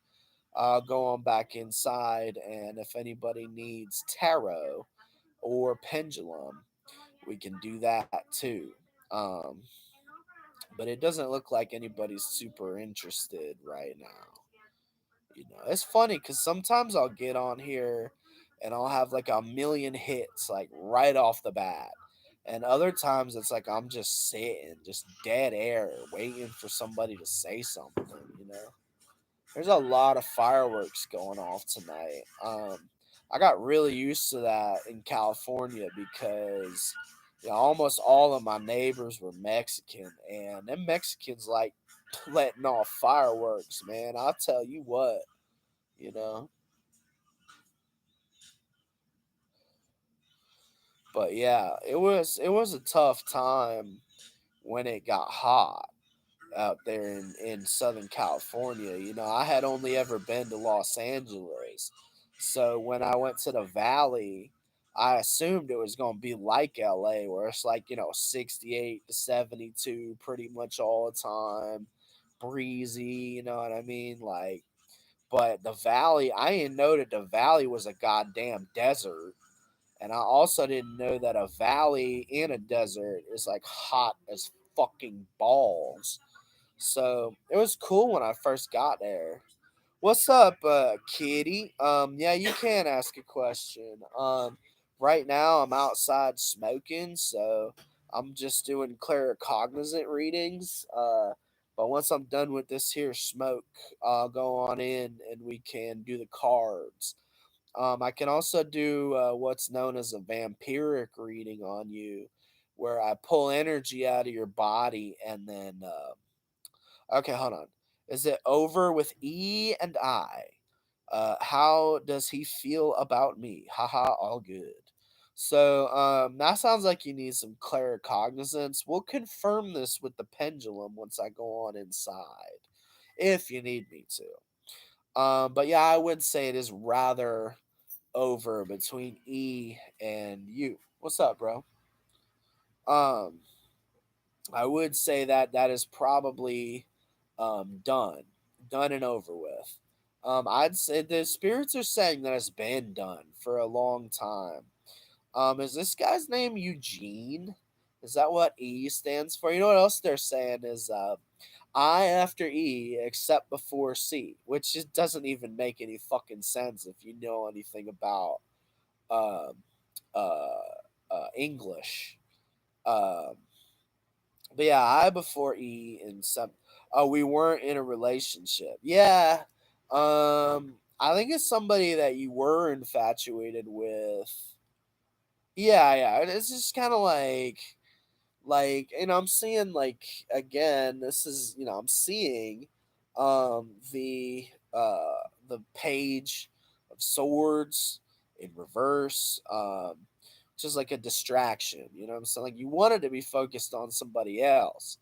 I'll go on back inside, and if anybody needs tarot or pendulum, we can do that too. Um, but it doesn't look like anybody's super interested right now. It's funny because sometimes I'll get on here and I'll have like a million hits like right off the bat. And other times it's like I'm just sitting, just dead air, waiting for somebody to say something. There's a lot of fireworks going off tonight. I got really used to that in California because almost all of my neighbors were Mexican, and them Mexicans like letting off fireworks, man. I'll tell you what, you know. But yeah, it was a tough time when it got hot out there in Southern California. I had only ever been to Los Angeles. So when I went to the Valley, I assumed it was going to be like LA, where it's like, 68 to 72 pretty much all the time, breezy, you know what I mean? Like, but the Valley, I didn't know that the Valley was a goddamn desert. And I also didn't know that a valley in a desert is like hot as fucking balls. So it was cool when I first got there. What's up, kitty? Yeah, you can ask a question. Right now I'm outside smoking, so I'm just doing claircognizant readings. But once I'm done with this here smoke, I'll go on in and we can do the cards. I can also do what's known as a vampiric reading on you, where I pull energy out of your body and then. Okay, hold on. Is it over with E and I? How does he feel about me? Haha, all good. So that sounds like you need some claircognizance. We'll confirm this with the pendulum once I go on inside, if you need me to. But yeah, I would say it is rather over between E and you. What's up, bro? Um, I would say that that is probably done, done and over with. I'd say the spirits are saying that it's been done for a long time. Is this guy's name Eugene? Is that what E stands for? You know what else they're saying is I after E except before C, which just doesn't even make any fucking sense if you know anything about um, uh, English. Um, but yeah, I before E and some. Oh, we weren't in a relationship. Yeah. I think it's somebody that you were infatuated with. Yeah, yeah. It's just kind of like I'm seeing like again. This is I'm seeing, the the page of swords in reverse. Which is like a distraction. You know what I'm saying? Like you wanted to be focused on somebody else.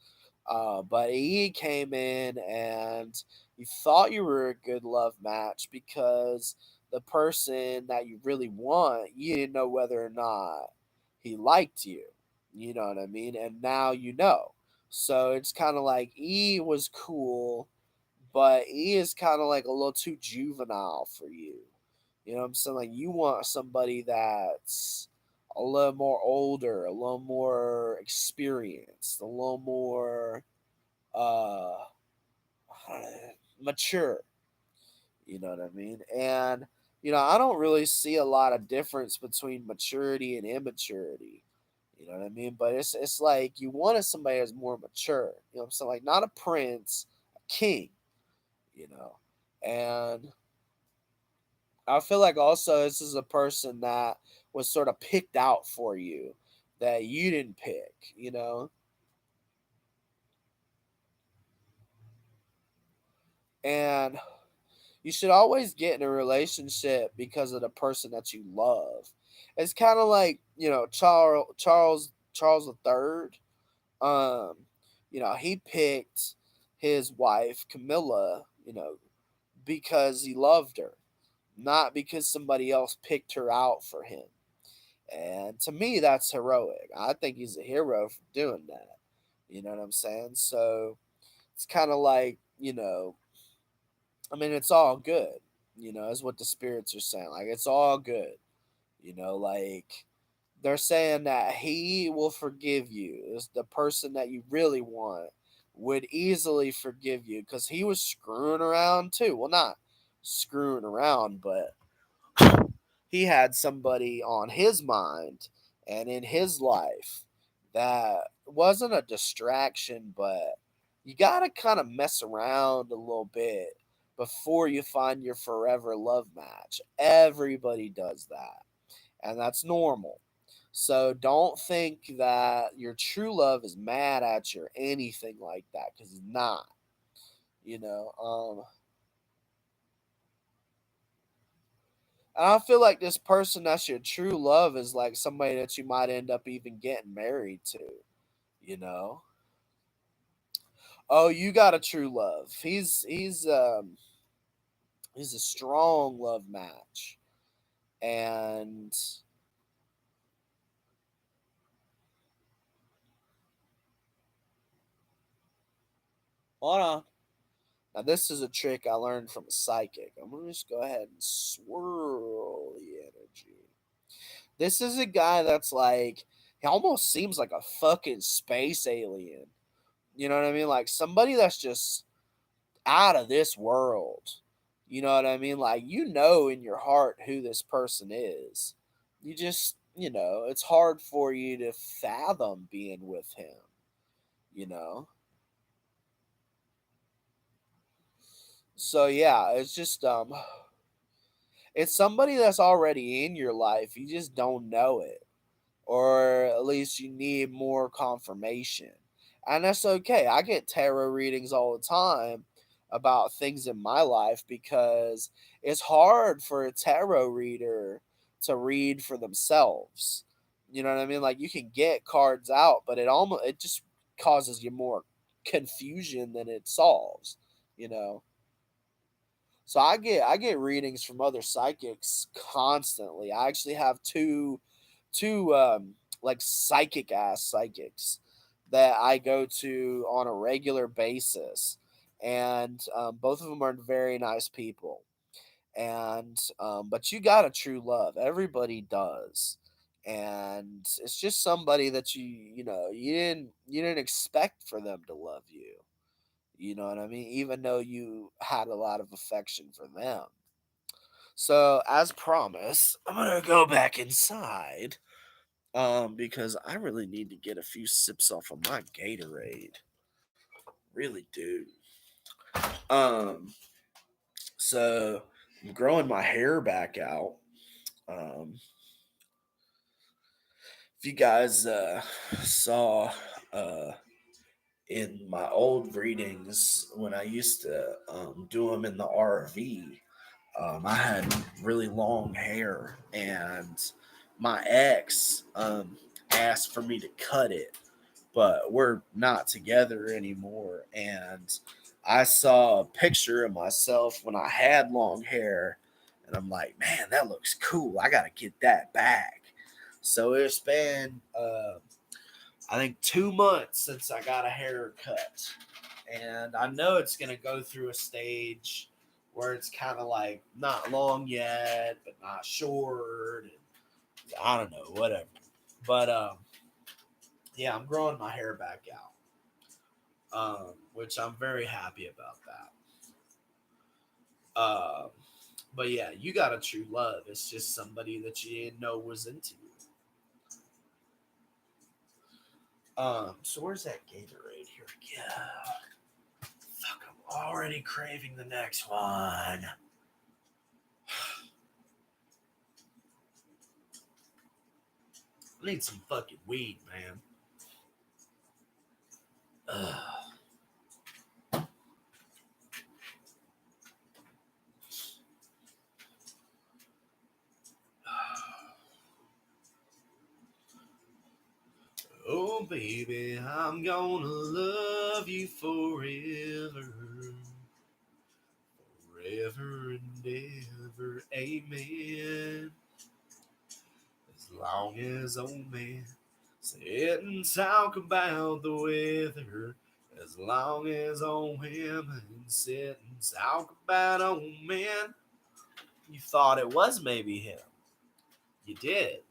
But he came in and you thought you were a good love match because the person that you really want, you didn't know whether or not he liked you. You know what I mean? And now you know. So it's kind of like E was cool, but E is kind of like a little too juvenile for you. You know what I'm saying? Like you want somebody that's a little more older, a little more experienced, a little more uh mature. You know what I mean? And I don't really see a lot of difference between maturity and immaturity. You know what I mean? But it's like you wanted somebody that's more mature. You know what I'm saying? Like not a prince, a king. You know, and I feel like also this is a person that was sort of picked out for you that you didn't pick. And you should always get in a relationship because of the person that you love. It's kind of like Charles the Third. Um, he picked his wife Camilla. Because he loved her, not because somebody else picked her out for him. And to me, that's heroic. I think he's a hero for doing that. You know what I'm saying? So it's kind of like I mean, it's all good. Is what the spirits are saying. Like it's all good. Like they're saying that he will forgive you. Is the person that you really want would easily forgive you because he was screwing around too. Well, not screwing around, but he had somebody on his mind and in his life that wasn't a distraction, but you got to kind of mess around a little bit before you find your forever love match. Everybody does that, and that's normal. So don't think that your true love is mad at you or anything like that because it's not. You know, and I feel like this person that's your true love is like somebody that you might end up even getting married to. You know. Oh, you got a true love. He's a strong love match, and hold on. Now this is a trick I learned from a psychic. I'm gonna just go ahead and swirl the energy. This is a guy that's like he almost seems like a fucking space alien. You know what I mean? Like somebody that's just out of this world. You know what I mean? Like in your heart who this person is. You just, it's hard for you to fathom being with him, you know. So yeah, it's just it's somebody that's already in your life. You just don't know it, or at least you need more confirmation. And that's okay. I get tarot readings all the time about things in my life because it's hard for a tarot reader to read for themselves. You know what I mean? Like you can get cards out, but it just causes you more confusion than it solves, you know. So I get readings from other psychics constantly. I actually have two like psychic ass psychics that I go to on a regular basis, and both of them are very nice people. And but you got a true love. Everybody does. And it's just somebody that you didn't expect for them to love you. You know what I mean? Even though you had a lot of affection for them. So, as promised, I'm gonna go back inside. Because I really need to get a few sips off of my Gatorade. Really do. Um, so I'm growing my hair back out. Um, if you guys saw uh in my old readings when I used to do them in the RV, I had really long hair, and my ex asked for me to cut it, but we're not together anymore. And I saw a picture of myself when I had long hair, and I'm like, man, that looks cool. I gotta get that back. So it's been, I think, 2 months since I got a haircut, and I know it's gonna go through a stage where it's kind of like not long yet, but not short. And I don't know, whatever. But yeah, I'm growing my hair back out, which I'm very happy about that. But yeah, you got a true love. It's just somebody that you didn't know was into you. So where's that Gatorade? Here we go. Fuck, I'm already craving the next one. I need some fucking weed, man. Ugh. Oh, baby, I'm gonna love you forever. Forever and ever. Amen. As long as old man sit and talk about the weather. As long as old women sit and talk about old man. You thought it was maybe him. You did.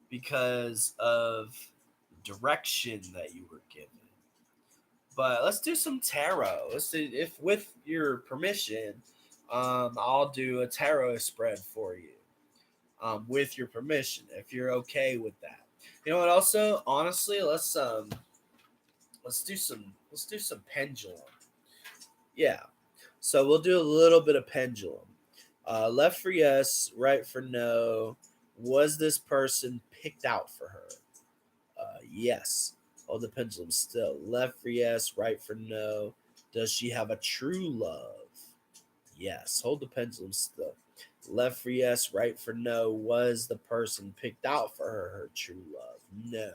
Because of the direction that you were given. But let's do some tarot. Let's do, if with your permission, I'll do a tarot spread for you. With your permission, if you're okay with that. You know what? Also, honestly, let's do some pendulum. Yeah. So we'll do a little bit of pendulum. Left for yes, right for no. Was this person picked out for her? Yes. Hold the pendulum still. Left for yes, right for no. Does she have a true love? Yes. Hold the pendulum still. Left for yes, right for no. Was the person picked out for her true love? No.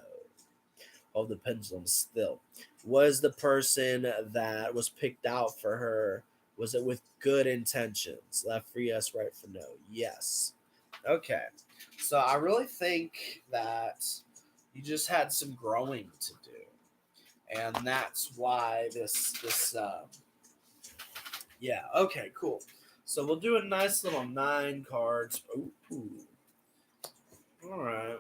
Hold the pendulum still. Was the person that was picked out for her, was it with good intentions? Left for yes, right for no. Yes. Okay. So I really think that you just had some growing to do, and that's why this yeah. Okay, cool. So we'll do a nice little 9 cards. Ooh. All right.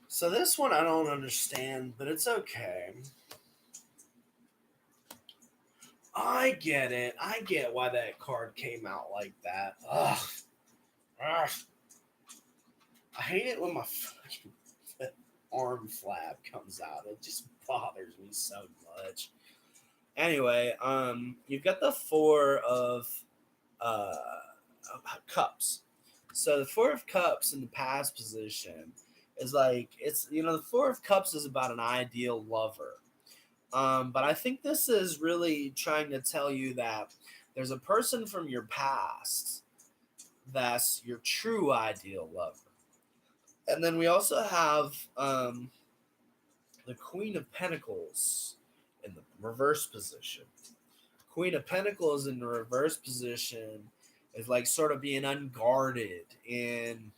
So this one I don't understand, but it's okay. I get it. I get why that card came out like that. Ugh. I hate it when my fucking arm flap comes out. It just bothers me so much. Anyway, you've got the four of uh, cups. So the four of cups in the past position is like it's the four of cups is about an ideal lover. But I think this is really trying to tell you that there's a person from your past that's your true ideal lover. And then we also have the Queen of Pentacles in the reverse position. Queen of Pentacles in the reverse position is like sort of being unguarded in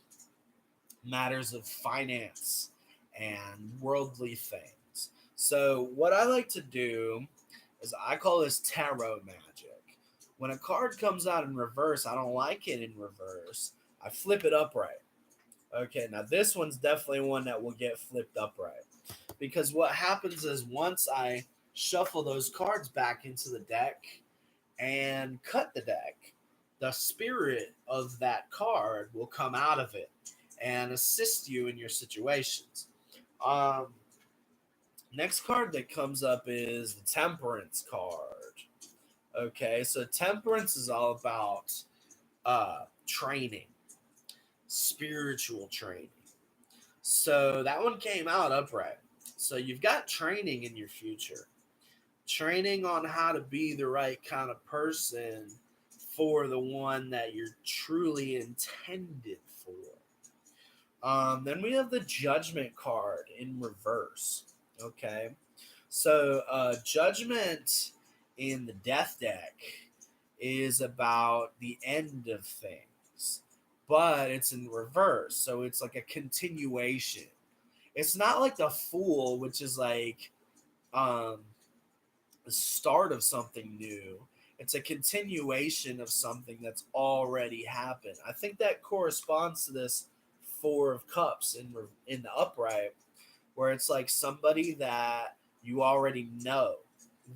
matters of finance and worldly things. So, what I like to do is I call this tarot magic. When a card comes out in reverse, I don't like it in reverse. I flip it upright. Okay, now this one's definitely one that will get flipped upright. Because what happens is once I shuffle those cards back into the deck and cut the deck, the spirit of that card will come out of it and assist you in your situations. Um, Next card that comes up is the Temperance card. Okay, so Temperance is all about training, spiritual training. So that one came out upright. So you've got training in your future, training on how to be the right kind of person for the one that you're truly intended for. Then we have the Judgment card in reverse. Okay, so Judgment in the Death deck is about the end of things, but it's in reverse, so it's like a continuation. It's not like the Fool, which is like um, the start of something new. It's a continuation of something that's already happened. I think that corresponds to this Four of Cups in the upright, where it's like somebody that you already know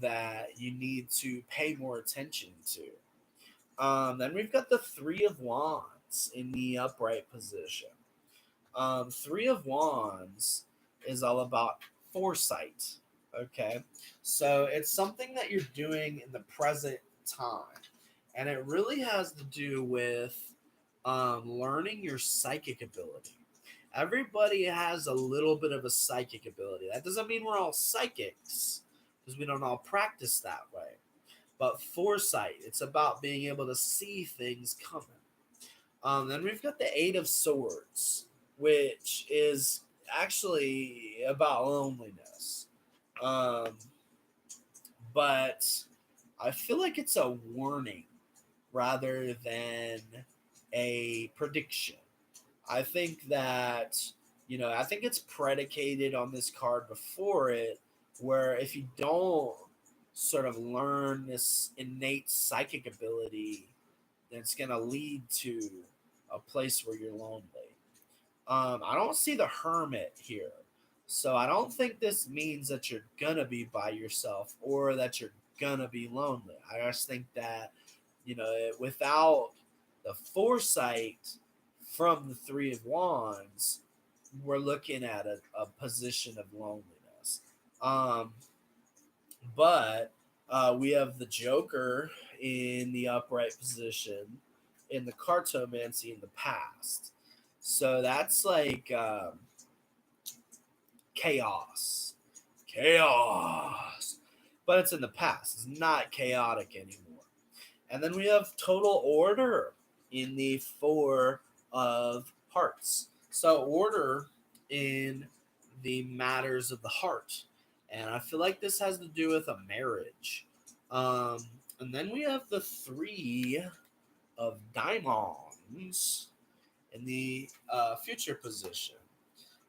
that you need to pay more attention to. Then we've got the Three of Wands in the upright position. Three of Wands is all about foresight. Okay, so it's something that you're doing in the present time, and it really has to do with learning your psychic ability. Everybody has a little bit of a psychic ability. That doesn't mean we're all psychics, because we don't all practice that way. But foresight, it's about being able to see things coming. Then we've got the Eight of Swords, which is actually about loneliness. Um, but I feel like it's a warning rather than a prediction. I think that, I think it's predicated on this card before it, where if you don't sort of learn this innate psychic ability, then it's going to lead to a place where you're lonely. I don't see the Hermit here. So I don't think this means that you're going to be by yourself or that you're going to be lonely. I just think that, without the foresight from the Three of Wands, we're looking at a position of loneliness. But we have the Joker in the upright position in the cartomancy in the past. So that's like chaos. But it's in the past. It's not chaotic anymore. And then we have total order in the Four of Hearts. So order in the matters of the heart. And I feel like this has to do with a marriage. And then we have the Three of Diamonds in the future position.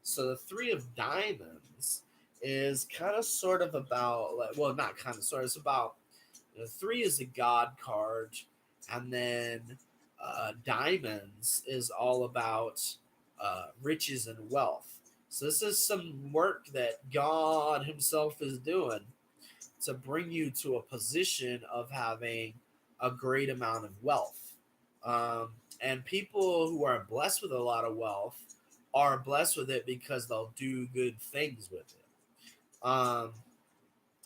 So the Three of Diamonds is kind of sort of about, well, not kind of sort of, it's about, three is a God card, and then diamonds is all about riches and wealth. So this is some work that God himself is doing to bring you to a position of having a great amount of wealth. And people who are blessed with a lot of wealth are blessed with it because they'll do good things with it.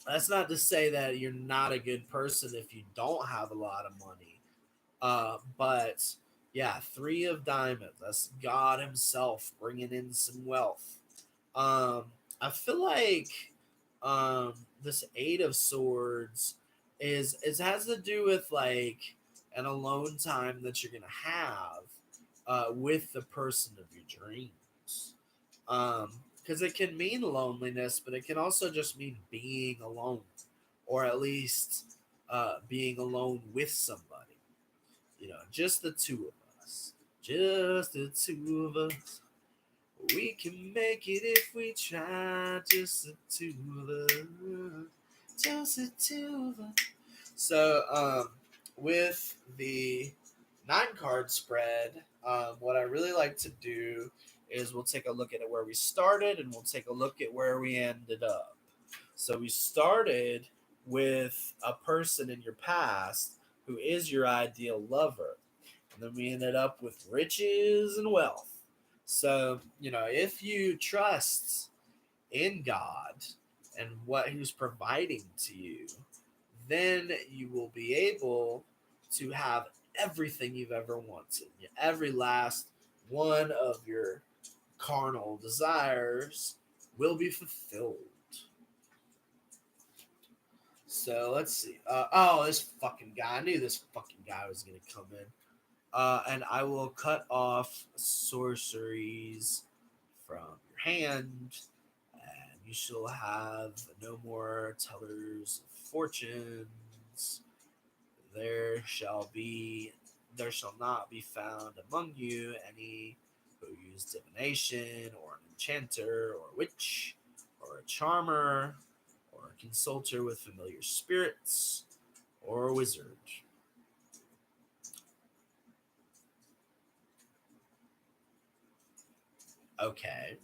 That's not to say that you're not a good person if you don't have a lot of money. But yeah, three of diamonds. That's God Himself bringing in some wealth. Um, I feel like this eight of swords is has to do with like an alone time that you're gonna have with the person of your dreams. Because it can mean loneliness, but it can also just mean being alone, or at least being alone with somebody. Just the two of us. Just the two of us. We can make it if we try. Just the two of us. Just the two of us. So, with the 9 card spread, what I really like to do is we'll take a look at where we started and we'll take a look at where we ended up. So we started with a person in your past who is your ideal lover. And then we ended up with riches and wealth. So, if you trust in God and what He was providing to you, then you will be able to have everything you've ever wanted. Every last one of your carnal desires will be fulfilled. So let's see. This fucking guy. I knew this fucking guy was going to come in. And I will cut off sorceries from your hand, and you shall have no more tellers of fortunes. There shall not be found among you any who use divination, or an enchanter, or a witch, or a charmer, or a consulter with familiar spirits, or a wizard. Okay.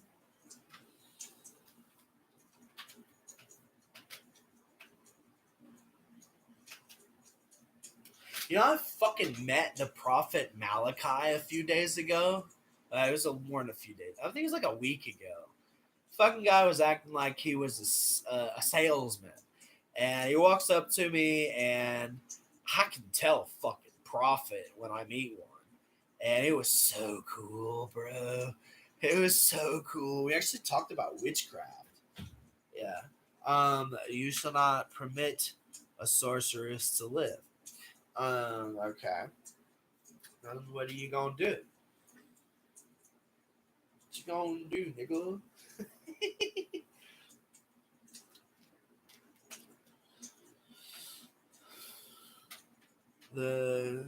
I fucking met the prophet Malachi a few days ago. It was more than a few days. I think it was like a week ago. Fucking guy was acting like he was a salesman. And he walks up to me, and I can tell fucking prophet when I meet one. And it was so cool, bro. It was so cool. We actually talked about witchcraft. Yeah. You shall not permit a sorceress to live. Okay. What are you gonna do? What you gonna do, nigga? The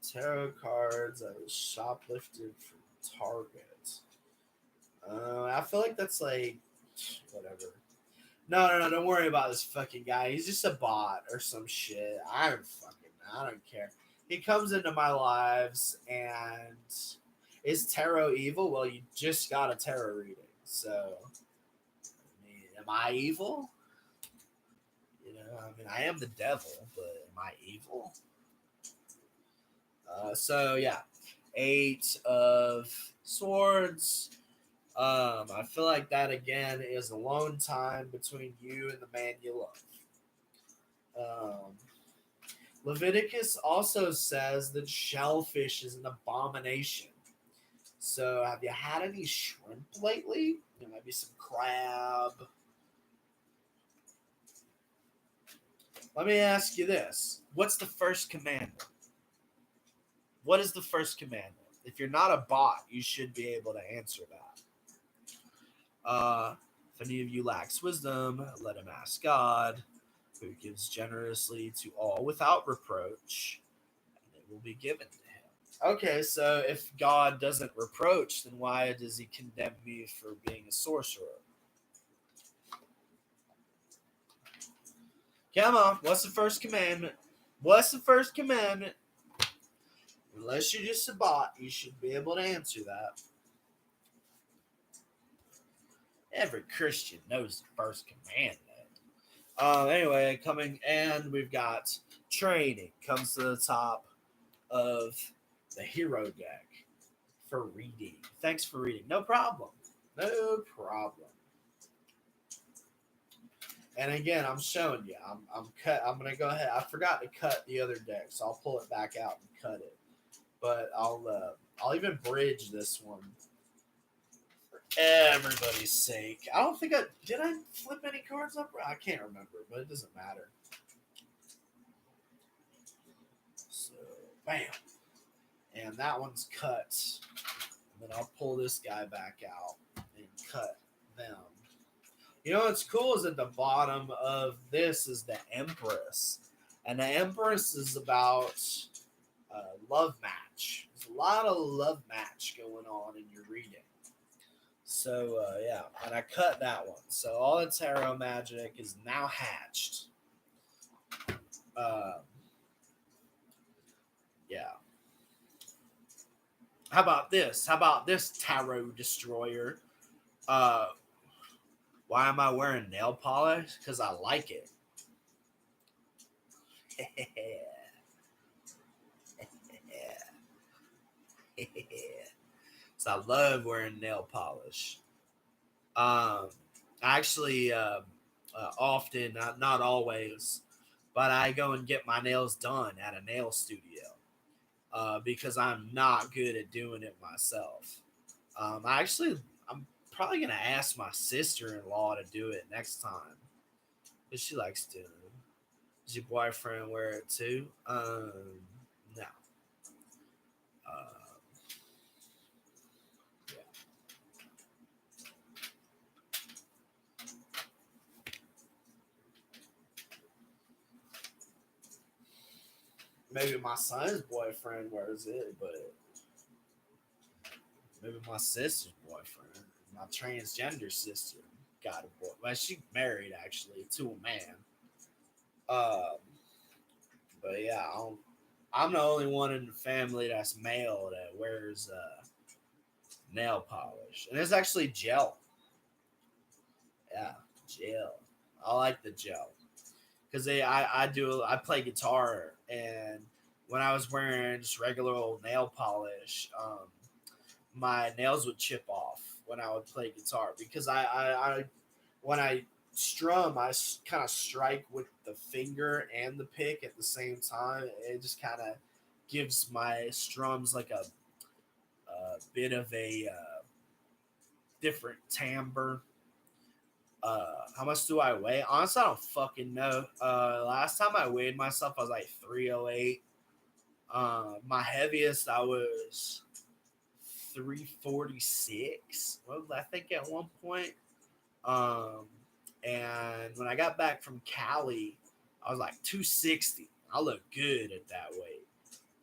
tarot cards I was shoplifted from Target. I feel like that's like whatever. No, don't worry about this fucking guy. He's just a bot or some shit. I don't care. He comes into my lives and is tarot evil? Well, you just got a tarot reading, so I mean, am I evil? I am the devil, but am I evil? So yeah, 8 of Swords. I feel like that again is alone time between you and the man you love. Leviticus also says that shellfish is an abomination. So, have you had any shrimp lately? Maybe some crab. Let me ask you this: what's the first commandment? What is the first commandment? If you're not a bot, you should be able to answer that. If any of you lacks wisdom, let him ask God, who gives generously to all without reproach, and it will be given to him. Okay, so if God doesn't reproach, then why does he condemn me for being a sorcerer? Come on, what's the first commandment? What's the first commandment? Unless you're just a bot, you should be able to answer that. Every Christian knows the first commandment. Anyway, we've got training comes to the top of the hero deck. for reading. Thanks for reading. No problem. No problem. And again, I'm showing you. I'm cut. I'm gonna go ahead. I forgot to cut the other deck, so I'll pull it back out and cut it. But I'll even bridge this one for everybody's sake. I don't think I flip any cards up. I can't remember, but it doesn't matter. So bam, and that one's cut. And then I'll pull this guy back out and cut them. You know what's cool is at the bottom of this is the Empress. And the Empress is about love match. There's a lot of love match going on in your reading. So, yeah. And I cut that one. So all the tarot magic is now hatched. Yeah. How about this? How about this tarot destroyer? Why am I wearing nail polish? Because I like it. So I love wearing nail polish. Actually, often, not always, but I go and get my nails done at a nail studio because I'm not good at doing it myself. I'm probably gonna ask my sister-in-law to do it next time because she likes doing it. Does your boyfriend wear it too? No. Uh, yeah. Maybe my son's boyfriend wears it, but maybe my sister's boyfriend, my transgender sister, got a boy. Well, she married actually to a man. Um, but yeah, I'm the only one in the family that's male that wears nail polish, and it's actually gel. Yeah, gel. I like the gel because I play guitar, and when I was wearing just regular old nail polish, my nails would chip off when I would play guitar because I when I strum, I kind of strike with the finger and the pick at the same time. It just kind of gives my strums like a bit of a different timbre. How much do I weigh? Honestly, I don't fucking know. Last time I weighed myself, I was like 308. My heaviest, I was 346. Well, I think at one point. Um, and when I got back from Cali, I was like 260. I look good at that weight.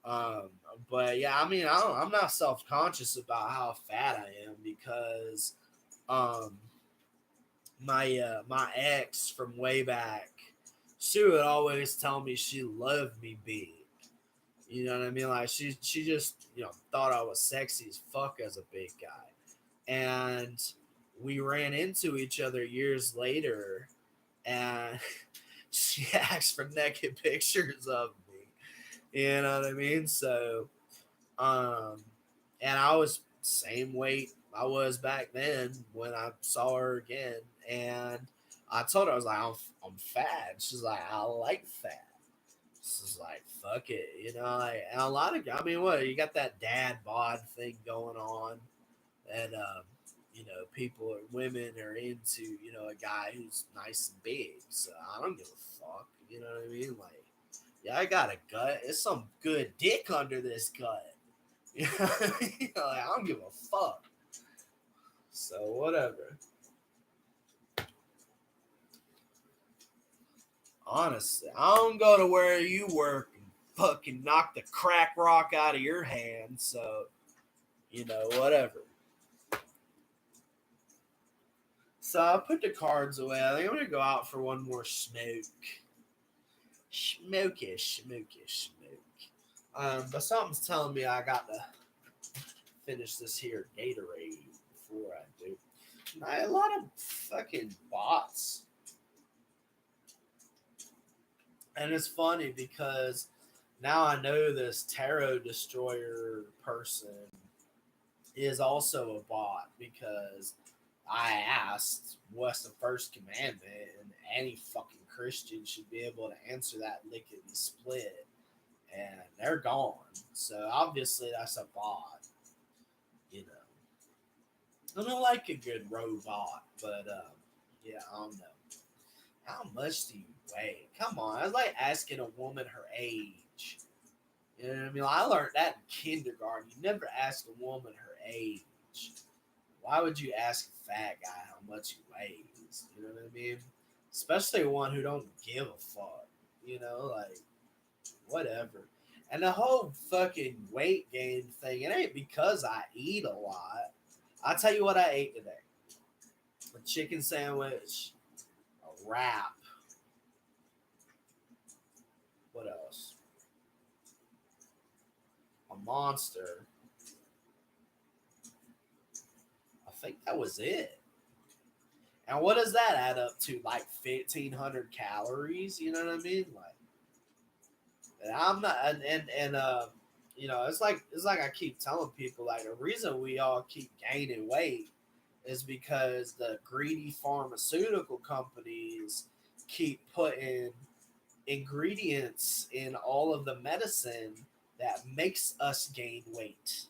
Um, but yeah, I mean, I'm not self conscious about how fat I am because um, my ex from way back, she would always tell me she loved me big. You know what I mean? Like she just thought I was sexy as fuck as a big guy, and we ran into each other years later, and she asked for naked pictures of me. You know what I mean? So, um, and I was same weight I was back then when I saw her again, and I told her I was like, I'm fat. She's like, I like fat. She's like, fuck it, like, and a lot of, I mean, what you got that dad bod thing going on, and people or women are into a guy who's nice and big. So I don't give a fuck. You know what I mean? Like, yeah, I got a gut. It's some good dick under this gut. You know what I mean? Like, I don't give a fuck. So whatever. Honestly, I don't go to where you work and fucking knock the crack rock out of your hand. So whatever. So I put the cards away. I think I'm gonna go out for one more smoke. Smokish. But something's telling me I got to finish this here Gatorade before I do. A lot of fucking bots. And it's funny because now I know this tarot destroyer person is also a bot because I asked what's the first commandment, and any fucking Christian should be able to answer that lickety split, and they're gone. So obviously that's a bot, you know. I don't like a good robot, but yeah, I don't know. How much do you weigh? Come on, it's like asking a woman her age. You know what I mean? I learned that in kindergarten. You never ask a woman her age. Why would you ask a fat guy how much he weighs? You know what I mean? Especially one who don't give a fuck. You know, like whatever. And the whole fucking weight gain thing, it ain't because I eat a lot. I'll tell you what I ate today. A chicken sandwich, a wrap. What else? A monster. I think that was it. And what does that add up to? Like 1,500 calories? You know what I mean? Like, and I'm not, you know, it's like I keep telling people, like the reason we all keep gaining weight is because the greedy pharmaceutical companies keep putting ingredients in all of the medicine that makes us gain weight,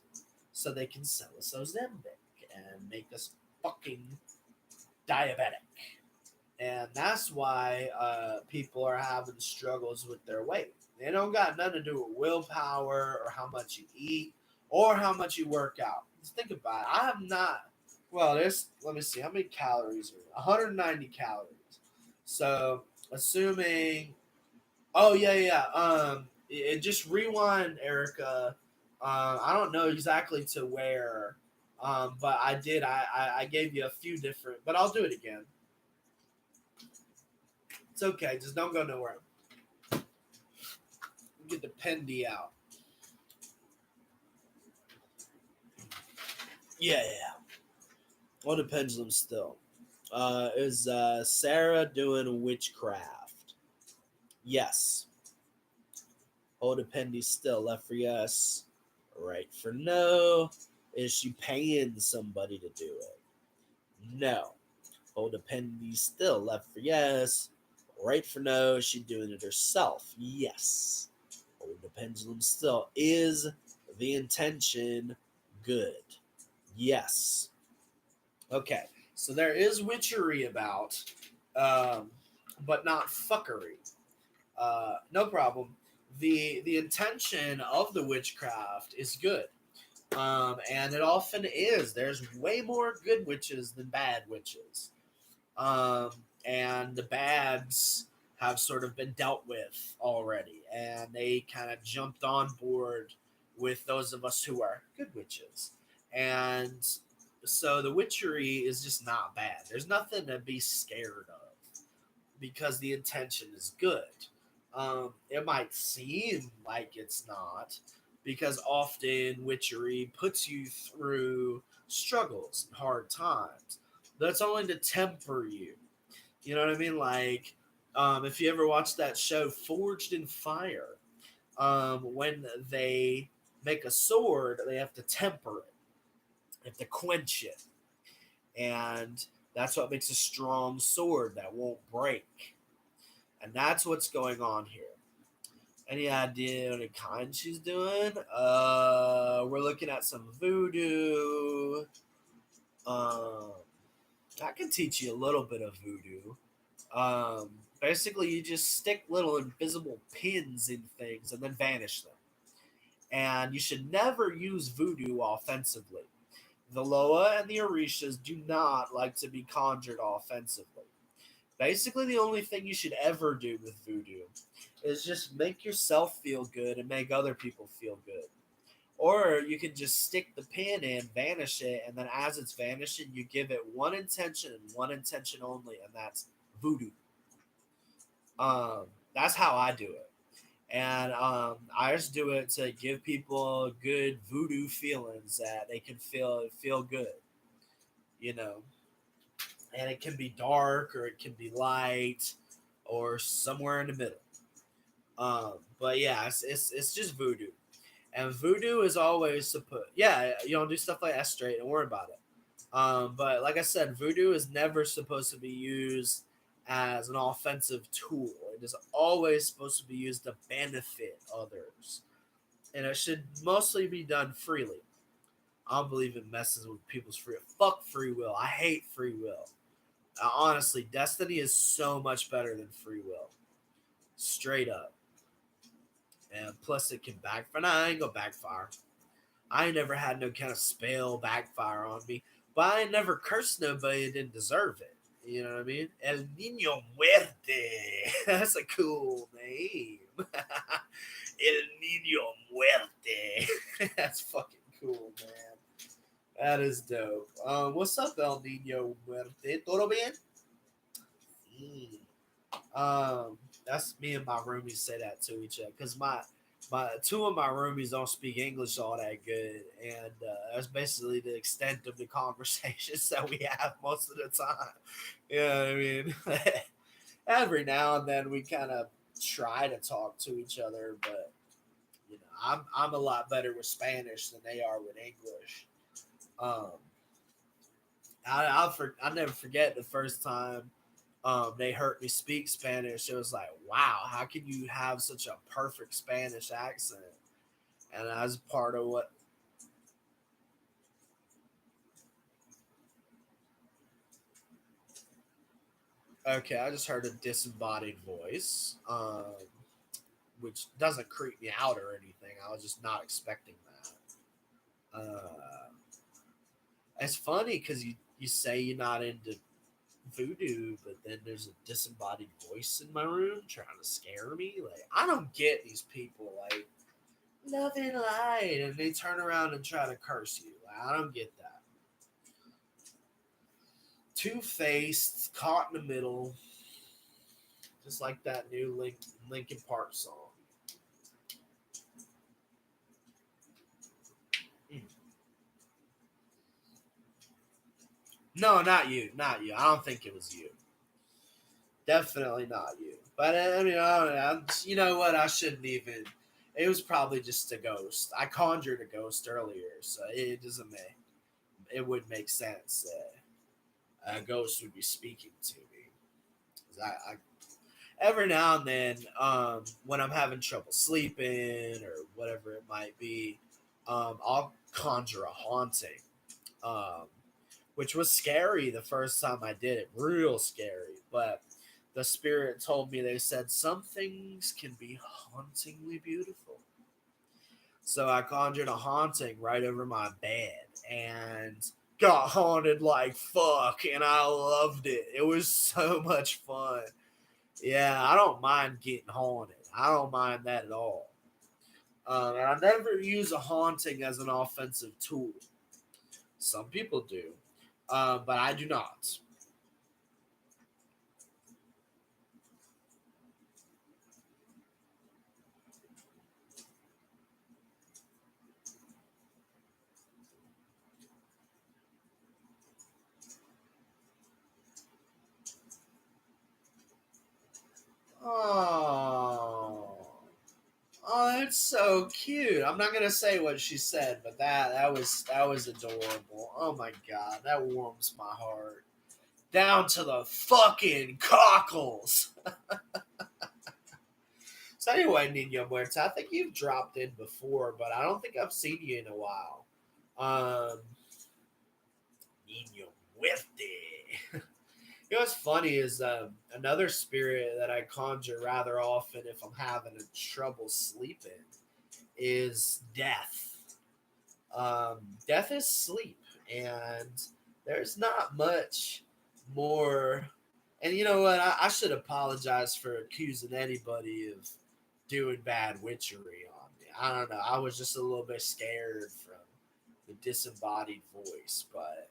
so they can sell us Ozempic and make us fucking diabetic. And that's why people are having struggles with their weight. They don't got nothing to do with willpower or how much you eat or how much you work out. Just think about it. I have not. Well, there's. Let me see how many calories are 190 calories. So assuming. Oh yeah, yeah. Just rewind, Erica. I don't know exactly to where. But I did. I gave you a few different. But I'll do it again. It's okay. Just don't go nowhere. Get the pendy out. Yeah, yeah. On the pendulum still. Is Sarah doing witchcraft? Yes. Hold the pendy still. Left for yes. Right for no. Is she paying somebody to do it? No. Hold the pendy still. Left for yes. Right for no. Is she doing it herself? Yes. Hold the pendulum still. Is the intention good? Yes. Okay. So there is witchery about, um, but not fuckery. No problem. The intention of the witchcraft is good, and it often is. There's way more good witches than bad witches, um, and the bads have sort of been dealt with already, and they kind of jumped on board with those of us who are good witches, and so the witchery is just not bad. There's nothing to be scared of because the intention is good. It might seem like it's not because often witchery puts you through struggles and hard times. That's only to temper you. You know what I mean? Like, if you ever watch that show, Forged in Fire, when they make a sword, they have to temper it, they have to quench it. And that's what makes a strong sword that won't break. And that's what's going on here. Any idea what kind she's doing? We're looking at some voodoo. Um, I can teach you a little bit of voodoo. Basically, you just stick little invisible pins in things and then vanish them. And you should never use voodoo offensively. The Loa and the Orishas do not like to be conjured offensively. Basically, the only thing you should ever do with voodoo is just make yourself feel good and make other people feel good. Or you can just stick the pin in, vanish it, and then as it's vanishing, you give it one intention and one intention only, and that's voodoo. That's how I do it. And I just do it to give people good voodoo feelings that they can feel good, you know. And it can be dark or it can be light or somewhere in the middle. But yeah, it's just voodoo. And voodoo is always supposed. Yeah, you don't do stuff like that straight. Don't worry about it. But like I said, voodoo is never supposed to be used as an offensive tool. It is always supposed to be used to benefit others, and it should mostly be done freely. I don't believe it messes with people's free. Fuck free will. I hate free will. Honestly, destiny is so much better than free will. Straight up. And plus, it can backfire. Nah, I ain't gonna backfire. I ain't never had no kind of spell backfire on me. But I ain't never cursed nobody that didn't deserve it. You know what I mean? El Niño Muerte. That's a cool name. El Niño Muerte. That's fucking cool, man. That is dope. What's up, El Niño Muerte? ¿Todo bien? Mm. That's me and my roomies say that to each other because my two of my roomies don't speak English all that good, and that's basically the extent of the conversations that we have most of the time. You know what I mean? Every now and then we kind of try to talk to each other, but I'm a lot better with Spanish than they are with English. Um, I'll never forget the first time they heard me speak Spanish. It was like, wow, how can you have such a perfect Spanish accent? And as part of what. Okay, I just heard a disembodied voice, which doesn't creep me out or anything. I was just not expecting that. It's funny because you say you're not into voodoo, but then there's a disembodied voice in my room trying to scare me. Like, I don't get these people. Like, love and light, and they turn around and try to curse you. Like, I don't get that. Two faced, caught in the middle, just like that new Linkin Park song. Mm. No, not you, not you. I don't think it was you. Definitely not you. But I mean, I don't know. You know what? I shouldn't even. It was probably just a ghost. I conjured a ghost earlier, so it doesn't make. It would make sense that a ghost would be speaking to me. 'Cause I every now and then, when I'm having trouble sleeping or whatever it might be, I'll conjure a haunting, um, which was scary the first time I did it, real scary. But the spirit told me, they said some things can be hauntingly beautiful. So I conjured a haunting right over my bed and got haunted like fuck, and I loved it. It was so much fun. Yeah, I don't mind getting haunted. I don't mind that at all. And I never use a haunting as an offensive tool. Some people do, but I do not. Oh, oh, that's so cute. I'm not gonna say what she said, but that was adorable. Oh my god, that warms my heart down to the fucking cockles. So anyway, Nino Muerta, I think you've dropped in before, but I don't think I've seen you in a while. Um, Nino Muerte. You know what's funny is another spirit that I conjure rather often if I'm having a trouble sleeping is death. Death is sleep, and there's not much more. And you know what? I should apologize for accusing anybody of doing bad witchery on me. I don't know. I was just a little bit scared from the disembodied voice, but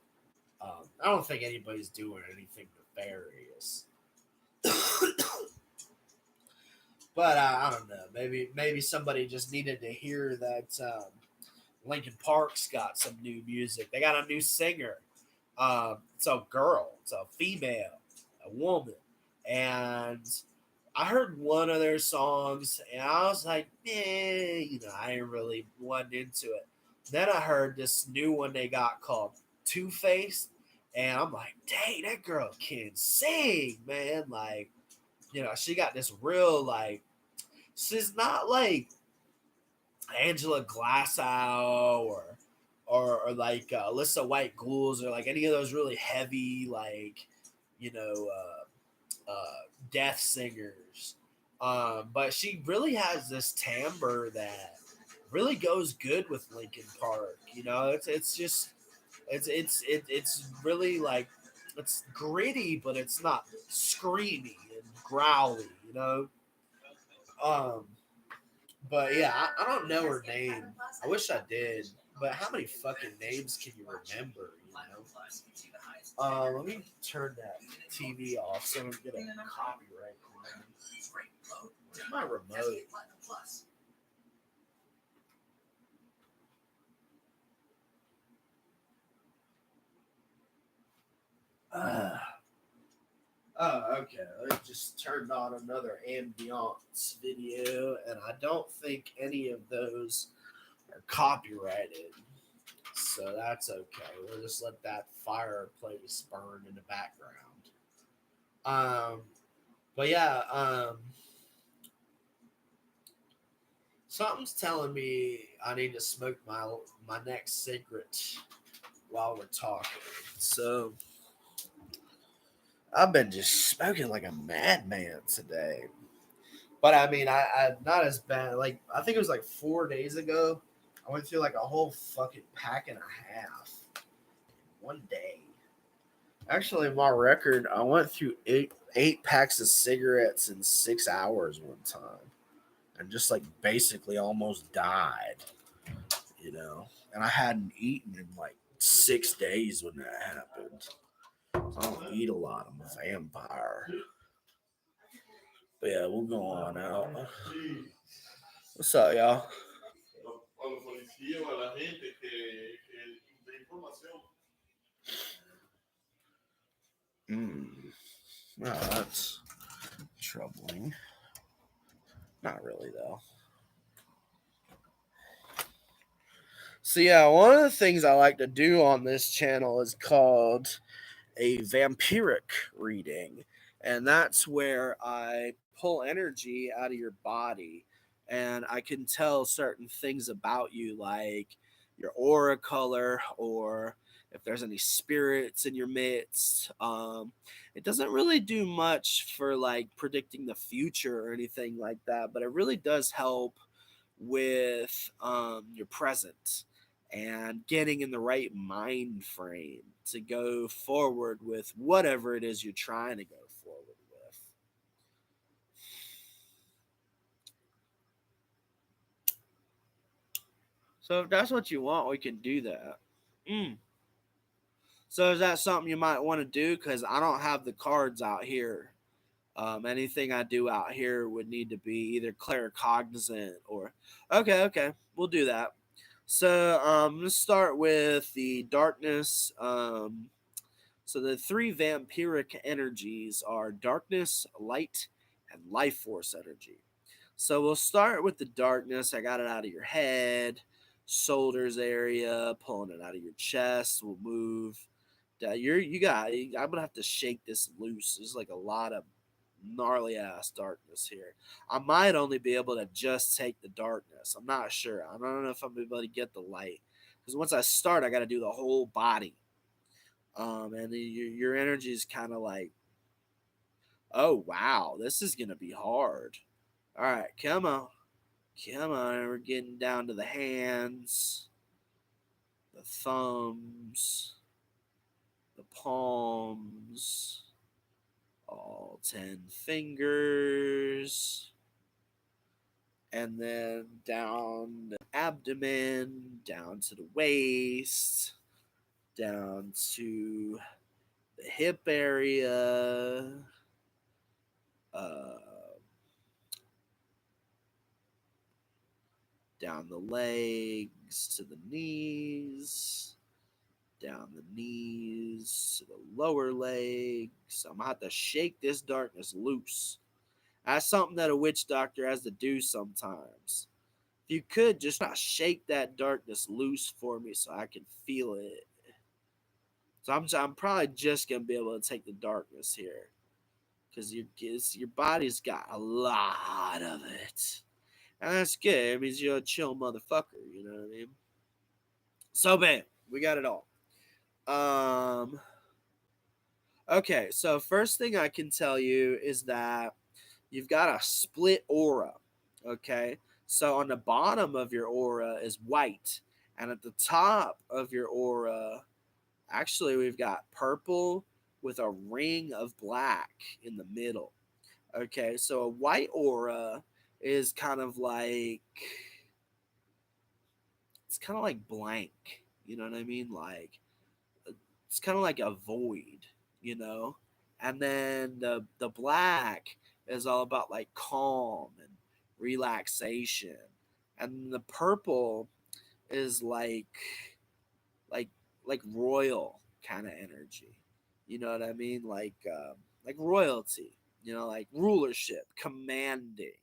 I don't think anybody's doing anything nefarious. But I don't know. Maybe somebody just needed to hear that Lincoln Park's got some new music. They got a new singer. It's a girl. It's a female, a woman, and I heard one of their songs and I was like, I ain't really wasn't into it. Then I heard this new one they got called Two Face, and I'm like, dang, that girl can sing, man. Like, she got this real like, she's not like Angela Glassow or like Alyssa White Ghouls or like any of those really heavy like you know death singers. But she really has this timbre that really goes good with Linkin Park. It's just it's really like it's gritty, but it's not screamy and growly. Um, but yeah, I don't know her name. I wish I did. But how many fucking names can you remember? Let me turn that TV off so I don't get a copyright. Where's my remote? Uh, oh, okay. I just turned on another ambiance video, and I don't think any of those are copyrighted. So that's okay. We'll just let that fireplace burn in the background. Um, but yeah, something's telling me I need to smoke my next cigarette while we're talking. So I've been just smoking like a madman today. But I mean, I not as bad. Like I think it was like 4 days ago. I went through like a whole fucking pack and a half one day. Actually, my record, I went through eight packs of cigarettes in 6 hours one time, and just like basically almost died. And I hadn't eaten in like 6 days when that happened. I don't eat a lot. I'm a vampire. But yeah, we'll go on out. What's up, y'all? Mm. Well, that's troubling. Not really, though. So, yeah, one of the things I like to do on this channel is called a vampiric reading. And that's where I pull energy out of your body and I can tell certain things about you, like your aura color or if there's any spirits in your midst. It doesn't really do much for like predicting the future or anything like that, but it really does help with your present and getting in the right mind frame to go forward with whatever it is you're trying to go forward with. So if that's what you want, we can do that. Mm. So is that something you might want to do? Because I don't have the cards out here. Anything I do out here would need to be either claircognizant or okay, okay, we'll do that. So let's start with the darkness. So the three vampiric energies are darkness, light, and life force energy. So we'll start with the darkness. I got it out of your head, shoulders area, pulling it out of your chest. We'll move. I'm gonna have to shake this loose. There's like a lot of gnarly ass darkness here. I might only be able to just take the darkness. I'm not sure. I don't know if I'm able to get the light because once I start, I got to do the whole body. And your energy is kind of like, oh wow, this is gonna be hard. All right, come on. We're getting down to the hands, the thumbs, the palms, all 10 fingers, and then down the abdomen, down to the waist, down to the hip area, uh, down the legs to the knees, down the knees to the lower legs. I'm gonna have to shake this darkness loose. That's something that a witch doctor has to do sometimes. If you could just not shake that darkness loose for me so I can feel it. So I'm probably just gonna be able to take the darkness here because your body's got a lot of it, and that's good. It means you're a chill motherfucker. You know what I mean? So bam, we got it all. Um. Okay, so first thing I can tell you is that you've got a split aura. Okay, so on the bottom of your aura is white, and at the top of your aura, actually, we've got purple with a ring of black in the middle. Okay, so a white aura is kind of like it's kind of like blank. You know what I mean? Like it's kind of like a void, you know. And then the black is all about like calm and relaxation, and the purple is like like royal kind of energy. You know what I mean? Like royalty. You know, like rulership, commanding.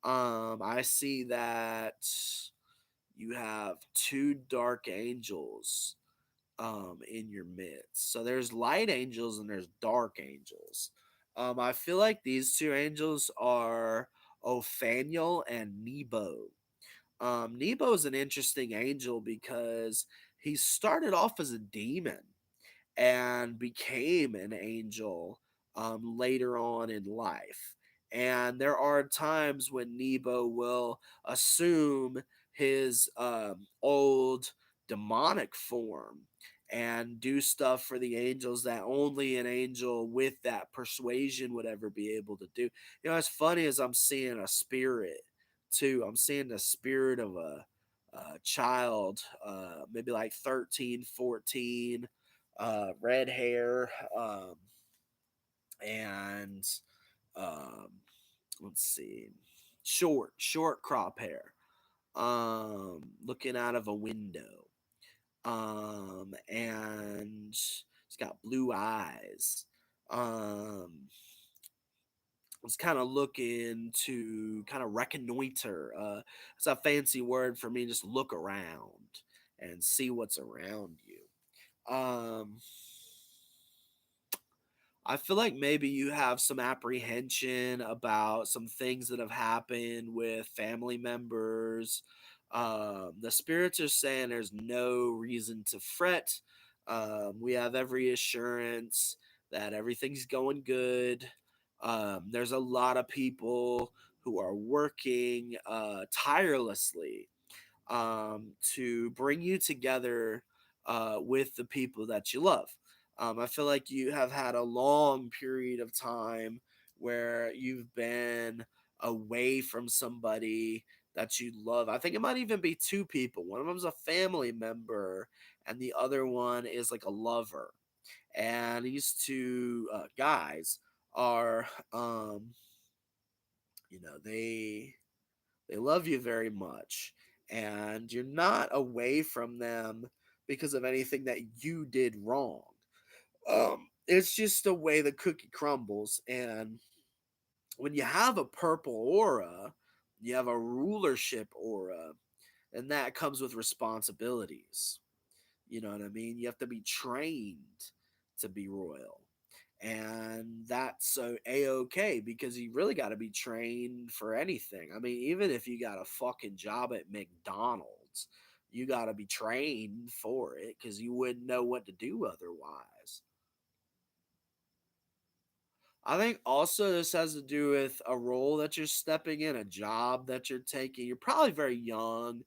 I see that you have two dark angels in your midst. So there's light angels and there's dark angels. I feel like these two angels are Othaniel and Nebo. Nebo is an interesting angel because he started off as a demon and became an angel later on in life. And there are times when Nebo will assume his old demonic form and do stuff for the angels that only an angel with that persuasion would ever be able to do. You know, it's funny as I'm seeing a spirit too. I'm seeing the spirit of a child, maybe like 13, 14, red hair, and um, let's see, short crop hair, looking out of a window, and he's got blue eyes. Um, was kind of looking to kind of reconnoiter. It's a fancy word for me. Just look around and see what's around you. I feel like maybe you have some apprehension about some things that have happened with family members. The spirits are saying there's no reason to fret. We have every assurance that everything's going good. There's a lot of people who are working tirelessly to bring you together with the people that you love. I feel like you have had a long period of time where you've been away from somebody that you love. I think it might even be two people. One of them's a family member, and the other one is like a lover. And these two guys are, you know, they love you very much, and you're not away from them because of anything that you did wrong. It's just the way the cookie crumbles. And when you have a purple aura, you have a rulership aura, and that comes with responsibilities. You know what I mean? You have to be trained to be royal. And that's so a-okay because you really got to be trained for anything. I mean, even if you got a fucking job at McDonald's, you got to be trained for it because you wouldn't know what to do otherwise. I think also this has to do with a role that you're stepping in, a job that you're taking. You're probably very young.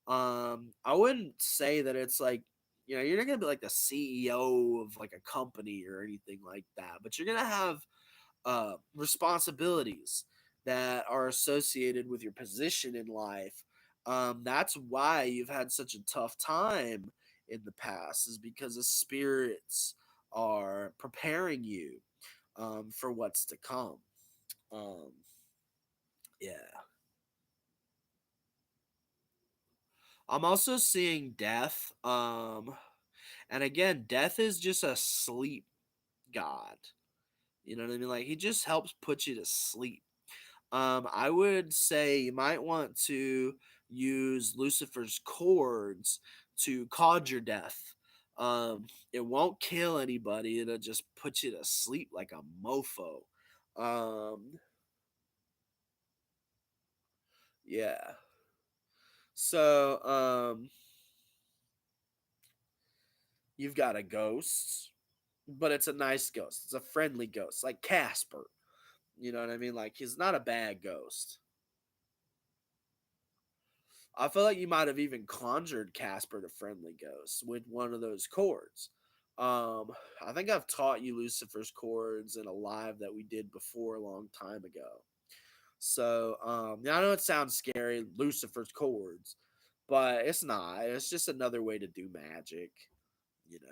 I wouldn't say that it's like, you know, you're not gonna be like the CEO of like a company or anything like that, but you're gonna have responsibilities that are associated with your position in life. That's why you've had such a tough time in the past, is because the spirits are preparing you for what's to come. Um, yeah. I'm also seeing death. And again, death is just a sleep god. You know what I mean? Like he just helps put you to sleep. I would say you might want to use Lucifer's cords to cause your death. It won't kill anybody. It'll just put you to sleep like a mofo. Um, yeah. So, you've got a ghost, but it's a nice ghost. It's a friendly ghost, like Casper. You know what I mean? Like he's not a bad ghost. I feel like you might have even conjured Casper to friendly ghosts with one of those chords. Um, I think I've taught you Lucifer's chords in a live that we did before a long time ago. So, yeah, I know it sounds scary, Lucifer's chords, but it's not. It's just another way to do magic.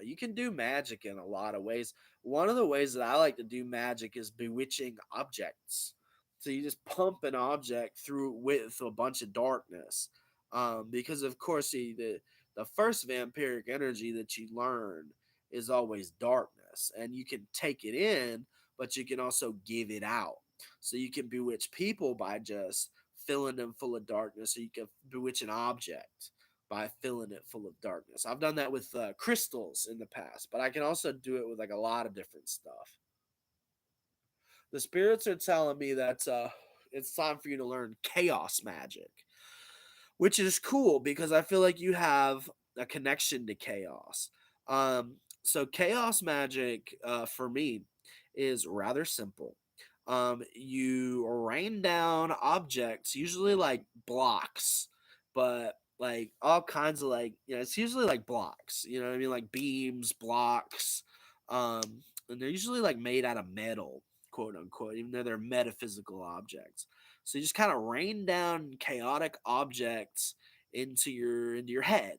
You can do magic in a lot of ways. One of the ways that I like to do magic is bewitching objects. So you just pump an object through with a bunch of darkness, because of course the first vampiric energy that you learn is always darkness, and you can take it in, but you can also give it out. So you can bewitch people by just filling them full of darkness, or you can bewitch an object by filling it full of darkness. I've done that with crystals in the past, but I can also do it with like a lot of different stuff. The spirits are telling me that it's time for you to learn chaos magic, which is cool because I feel like you have a connection to chaos. So chaos magic, for me, is rather simple. You rain down objects, usually like blocks, but like all kinds of it's usually like blocks. You know what I mean? Like beams, blocks, and they're usually like made out of metal, quote unquote, even though they're metaphysical objects. So you just kind of rain down chaotic objects into your head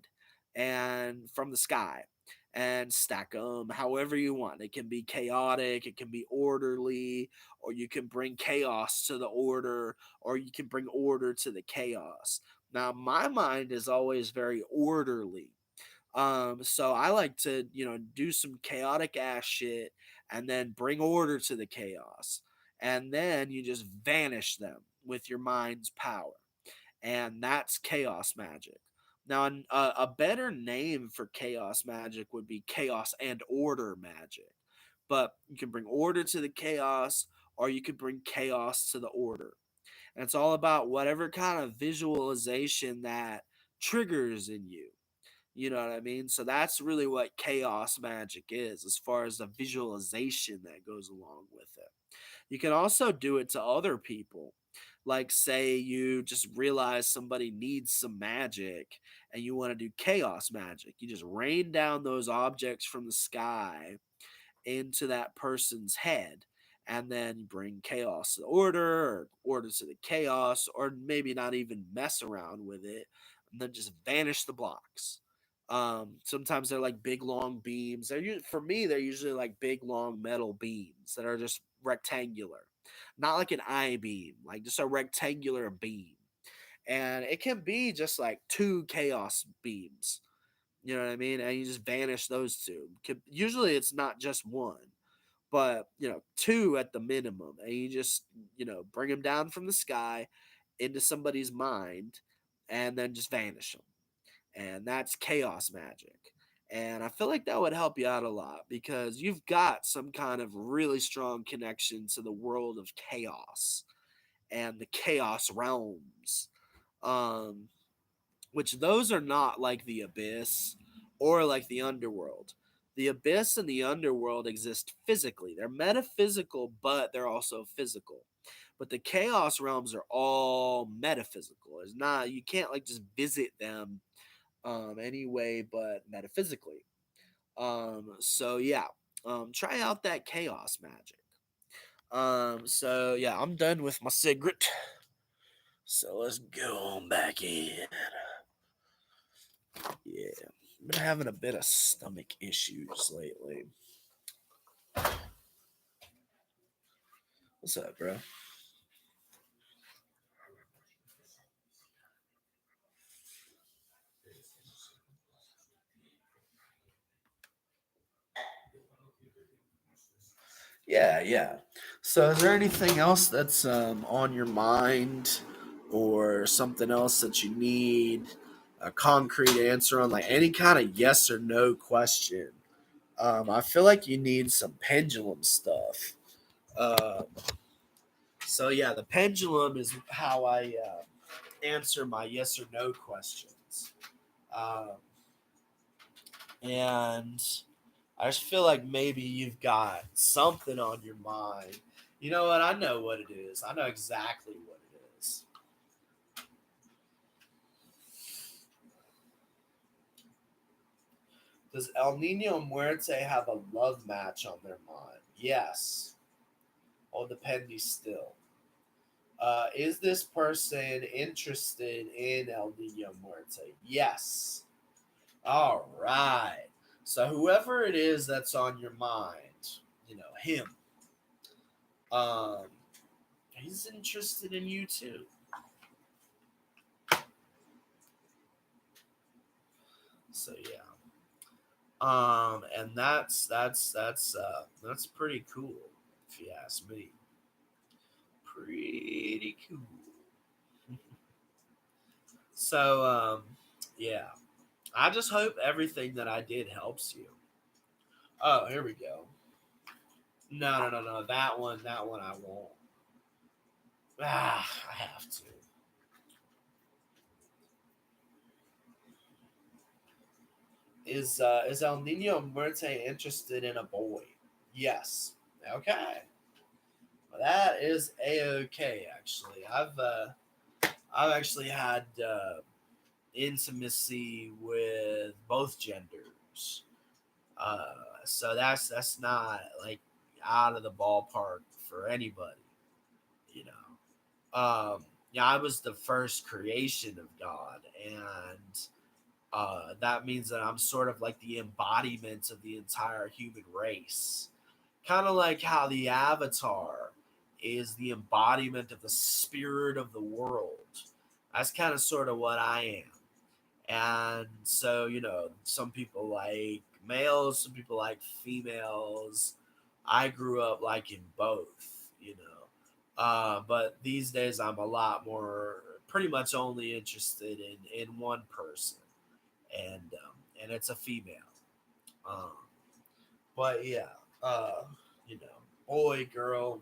and from the sky and stack them however you want. It can be chaotic, it can be orderly, or you can bring chaos to the order, or you can bring order to the chaos. Now, my mind is always very orderly. So I like to, do some chaotic ass shit and then bring order to the chaos. And then you just vanish them with your mind's power. And that's chaos magic. Now, a better name for chaos magic would be chaos and order magic. But you can bring order to the chaos, or you can bring chaos to the order. And it's all about whatever kind of visualization that triggers in you. You know what I mean? So that's really what chaos magic is, as far as the visualization that goes along with it. You can also do it to other people. Like, say you just realize somebody needs some magic and you want to do chaos magic. You just rain down those objects from the sky into that person's head, and then bring chaos to the order, or order to the chaos, or maybe not even mess around with it, and then just vanish the blocks. Sometimes they're like big long beams. For me, they're usually like big long metal beams that are just rectangular, not like an I beam, like just a rectangular beam. And it can be just like two chaos beams, you know what I mean? And you just vanish those two. Usually it's not just one, but two at the minimum. And you just, bring them down from the sky into somebody's mind and then just vanish them. And that's chaos magic. And I feel like that would help you out a lot because you've got some kind of really strong connection to the world of chaos and the chaos realms. Um, which those are not like the abyss or like the underworld. The abyss and the underworld exist physically. They're metaphysical, but they're also physical. But the chaos realms are all metaphysical. It's not, you can't like just visit them anyway but metaphysically. So yeah. Try out that chaos magic. So yeah, I'm done with my cigarette. So let's go on back in. Yeah, been having a bit of stomach issues lately. What's up, bro? Yeah, yeah. So, is there anything else that's on your mind, or something else that you need a concrete answer on, like any kind of yes or no question? I feel like you need some pendulum stuff. Um, so, yeah, the pendulum is how I answer my yes or no questions. Um, and I just feel like maybe you've got something on your mind. You know what? I know what it is. I know exactly what it is. Does El Nino Muerte have a love match on their mind? Yes. Oh, dependi still. Is this person interested in El Nino Muerte? Yes. All right. So whoever it is that's on your mind, him, um, he's interested in you too. So yeah. And that's pretty cool, if you ask me. Pretty cool. So yeah. I just hope everything that I did helps you. Oh, here we go. No, no, no, no. That one I won't. I have to. Is El Nino Muerte interested in a boy? Yes. Okay. Well, that is a okay. Actually, I've actually had intimacy with both genders. So that's not like out of the ballpark for anybody, you know. Yeah, I was the first creation of God, and that means that I'm sort of like the embodiment of the entire human race. Kind of like how the Avatar is the embodiment of the spirit of the world. That's kind of sort of what I am. And so, some people like males, some people like females. I grew up liking both. But these days I'm a lot more, pretty much only interested in one person, and it's a female. Um, but yeah, uh, boy, girl,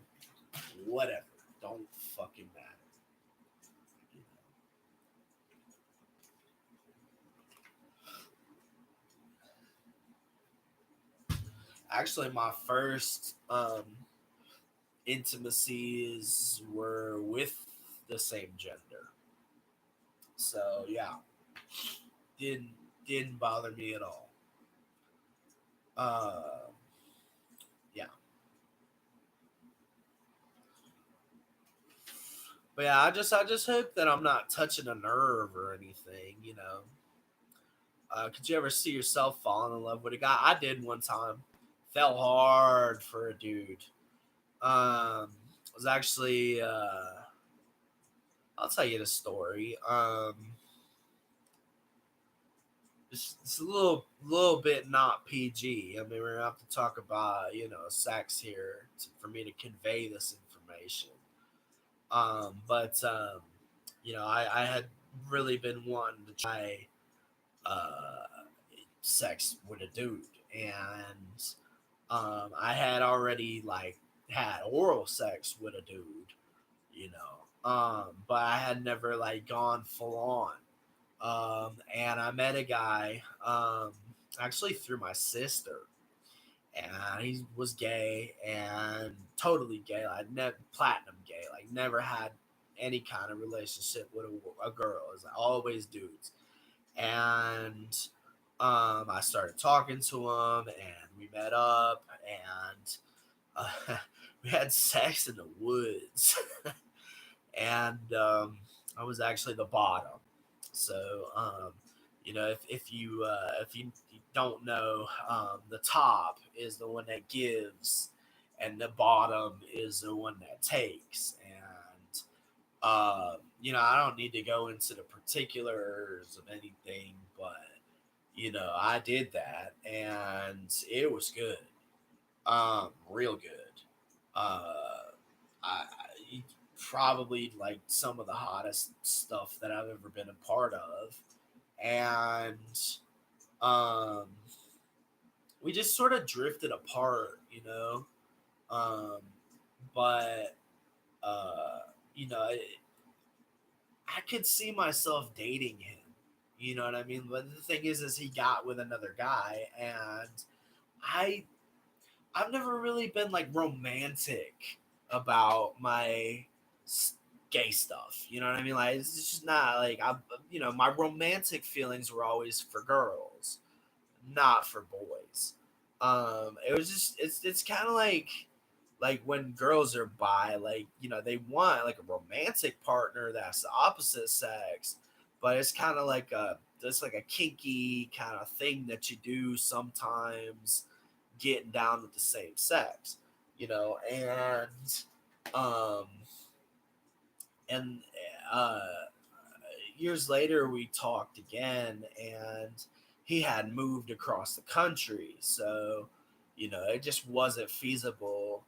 whatever, don't fucking matter. You Actually, my first intimacies were with the same gender. So yeah, didn't didn't bother me at all. Uh, yeah, but yeah, I just hope that I'm not touching a nerve or anything. Could you ever see yourself falling in love with a guy? I did one time. Fell hard for a dude. It was actually I'll tell you the story. It's a little bit not PG. I mean, we're gonna have to talk about sex here for me to convey this information. But I had really been wanting to try uh, sex with a dude, and I had already like had oral sex with a dude, but I had never like gone full on. And I met a guy, actually through my sister, and he was gay and totally gay, like platinum gay, like never had any kind of relationship with a girl. It was like always dudes. And I started talking to him, and we met up, and we had sex in the woods. And I was actually the bottom. So if you don't know, the top is the one that gives, and the bottom is the one that takes. And I don't need to go into the particulars of anything, but I did that, and it was good, real good. probably like some of the hottest stuff that I've ever been a part of, and um, we just sort of drifted apart, you know. Um, but uh, you know, I could see myself dating him. You know what I mean? But the thing is he got with another guy, and I I've never really been like romantic about my gay stuff. You know what I mean? Like it's just not like my romantic feelings were always for girls, not for boys. It was just it's kind of like when girls are bi, like they want like a romantic partner that's the opposite sex, but it's kind of like a just like a kinky kind of thing that you do sometimes, getting down with the same sex, and um and uh years later we talked again, and he had moved across the country, so it just wasn't feasible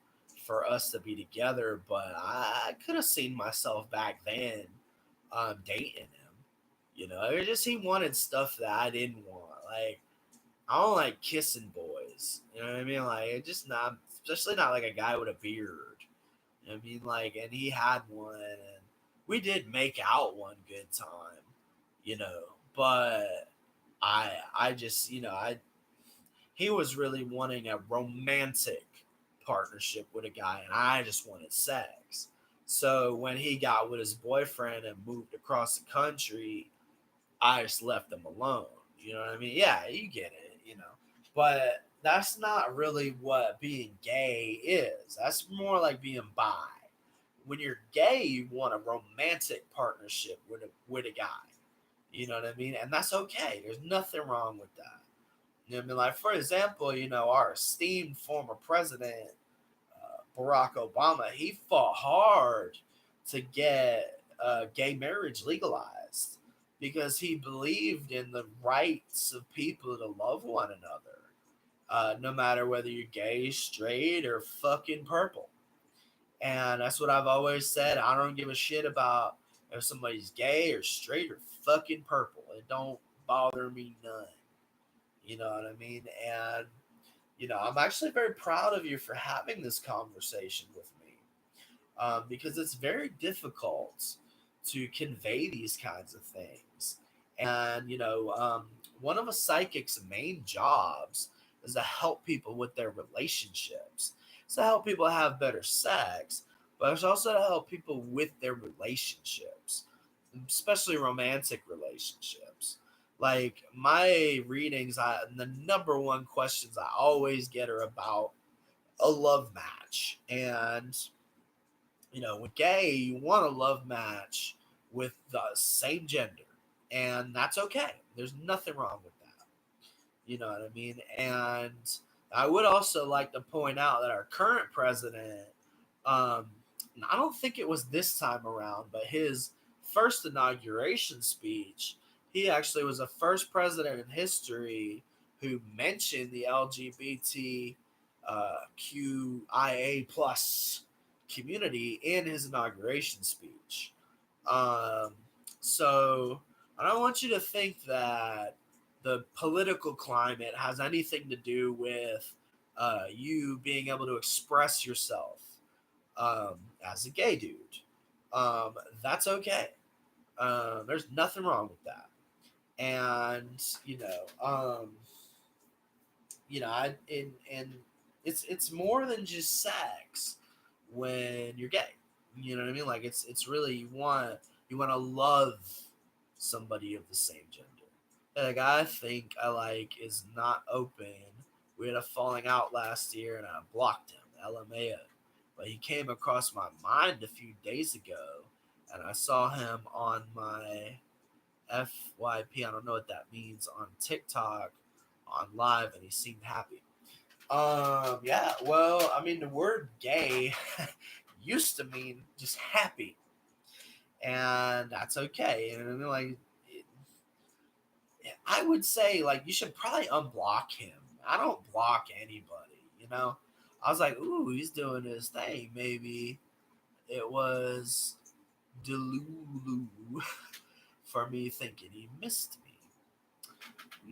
for us to be together. But I could have seen myself back then dating him. It just he wanted stuff that I didn't want. Like, I don't like kissing boys. You know what I mean? Like, it just not, especially not like a guy with a beard. You know what I mean? Like, and he had one, and we did make out one good time, but I just, he was really wanting a romantic partnership with a guy, and I just wanted sex. So when he got with his boyfriend and moved across the country, I just left them alone. You know what I mean? Yeah, you get it. But that's not really what being gay is. That's more like being bi. When you're gay, you want a romantic partnership with a guy. You know what I mean? And that's okay. There's nothing wrong with that. You know what I mean? Like, for example, our esteemed former president, Barack Obama, he fought hard to get gay marriage legalized because he believed in the rights of people to love one another, no matter whether you're gay, straight, or fucking purple. And that's what I've always said. I don't give a shit about if somebody's gay or straight or fucking purple. It don't bother me none. You know what I mean? And I'm actually very proud of you for having this conversation with me, because it's very difficult to convey these kinds of things. And, one of a psychic's main jobs is to help people with their relationships. It's to help people have better sex, but it's also to help people with their relationships, especially romantic relationships. Like my readings, the number one questions I always get are about a love match. And with gay, you want a love match with the same gender, and that's okay. There's nothing wrong with that. You know what I mean? And I would also like to point out that our current president, um, I don't think it was this time around, but his first inauguration speech, he actually was the first president in history who mentioned the LGBT QIA plus community in his inauguration speech. Um, so I don't want you to think that the political climate has anything to do with you being able to express yourself as a gay dude. Um, that's okay. There's nothing wrong with that. And I and it's more than just sex when you're gay. You know what I mean? Like it's really you want to love somebody of the same gender. Like I think I like is not open. We had a falling out last year, and I blocked him. LMAO. But he came across my mind a few days ago, and I saw him on my FYP. I don't know what that means on TikTok on live, and he seemed happy. Yeah, well, I mean, the word gay used to mean just happy, and that's okay. And I mean, like, I would say, like, you should probably unblock him. I don't block anybody. I was like, ooh, he's doing his thing. Maybe it was Delulu for me thinking he missed me.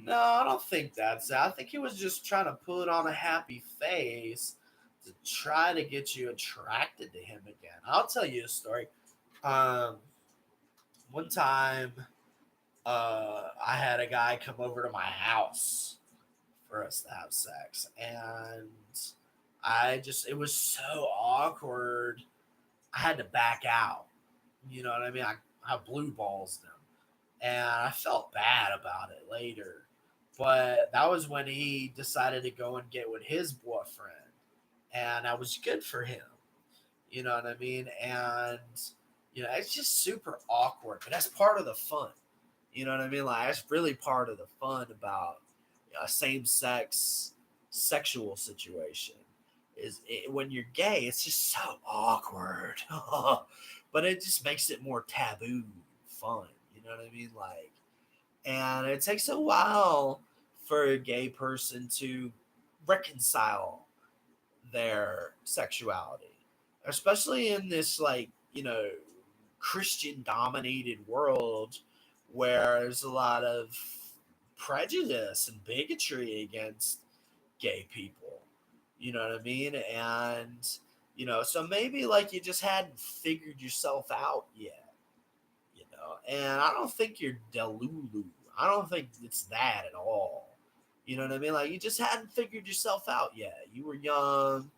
No, I don't think that's it. I think he was just trying to put on a happy face to try to get you attracted to him again. I'll tell you a story. Um, one time, I had a guy come over to my house for us to have sex, and it was so awkward. I had to back out. You know what I mean? I blue balls them, and I felt bad about it later. But that was when he decided to go and get with his boyfriend, and that was good for him. You know what I mean? And it's just super awkward, but that's part of the fun. You know what I mean? Like that's really part of the fun about a same-sex sexual situation. When you're gay, it's just so awkward, but it just makes it more taboo, fun. You know what I mean? Like, and it takes a while for a gay person to reconcile their sexuality, especially in this Christian dominated world where there's a lot of prejudice and bigotry against gay people. You know what I mean? And so maybe like you just hadn't figured yourself out yet. And I don't think you're delulu. I don't think it's that at all. You know what I mean? Like you just hadn't figured yourself out yet. You were young,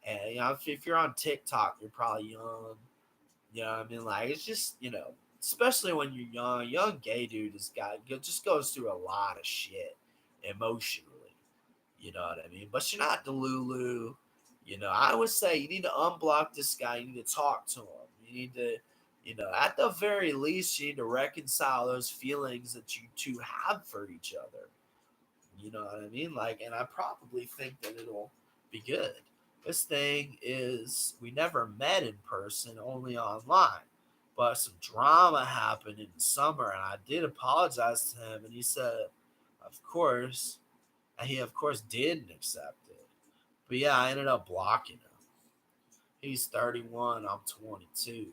and if you're on TikTok, you're probably young. You know what I mean? Like it's just especially when you're young. A young gay dude just goes through a lot of shit emotionally. You know what I mean? But you're not delulu. I would say you need to unblock this guy. You need to talk to him. You need to, at the very least, you need to reconcile those feelings that you two have for each other. You know what I mean? Like, and I probably think that it'll be good. This thing is, we never met in person, only online. But some drama happened in the summer, and I did apologize to him, and he said, of course, and he, of course, didn't accept it. But yeah, I ended up blocking him. He's 31, I'm 22.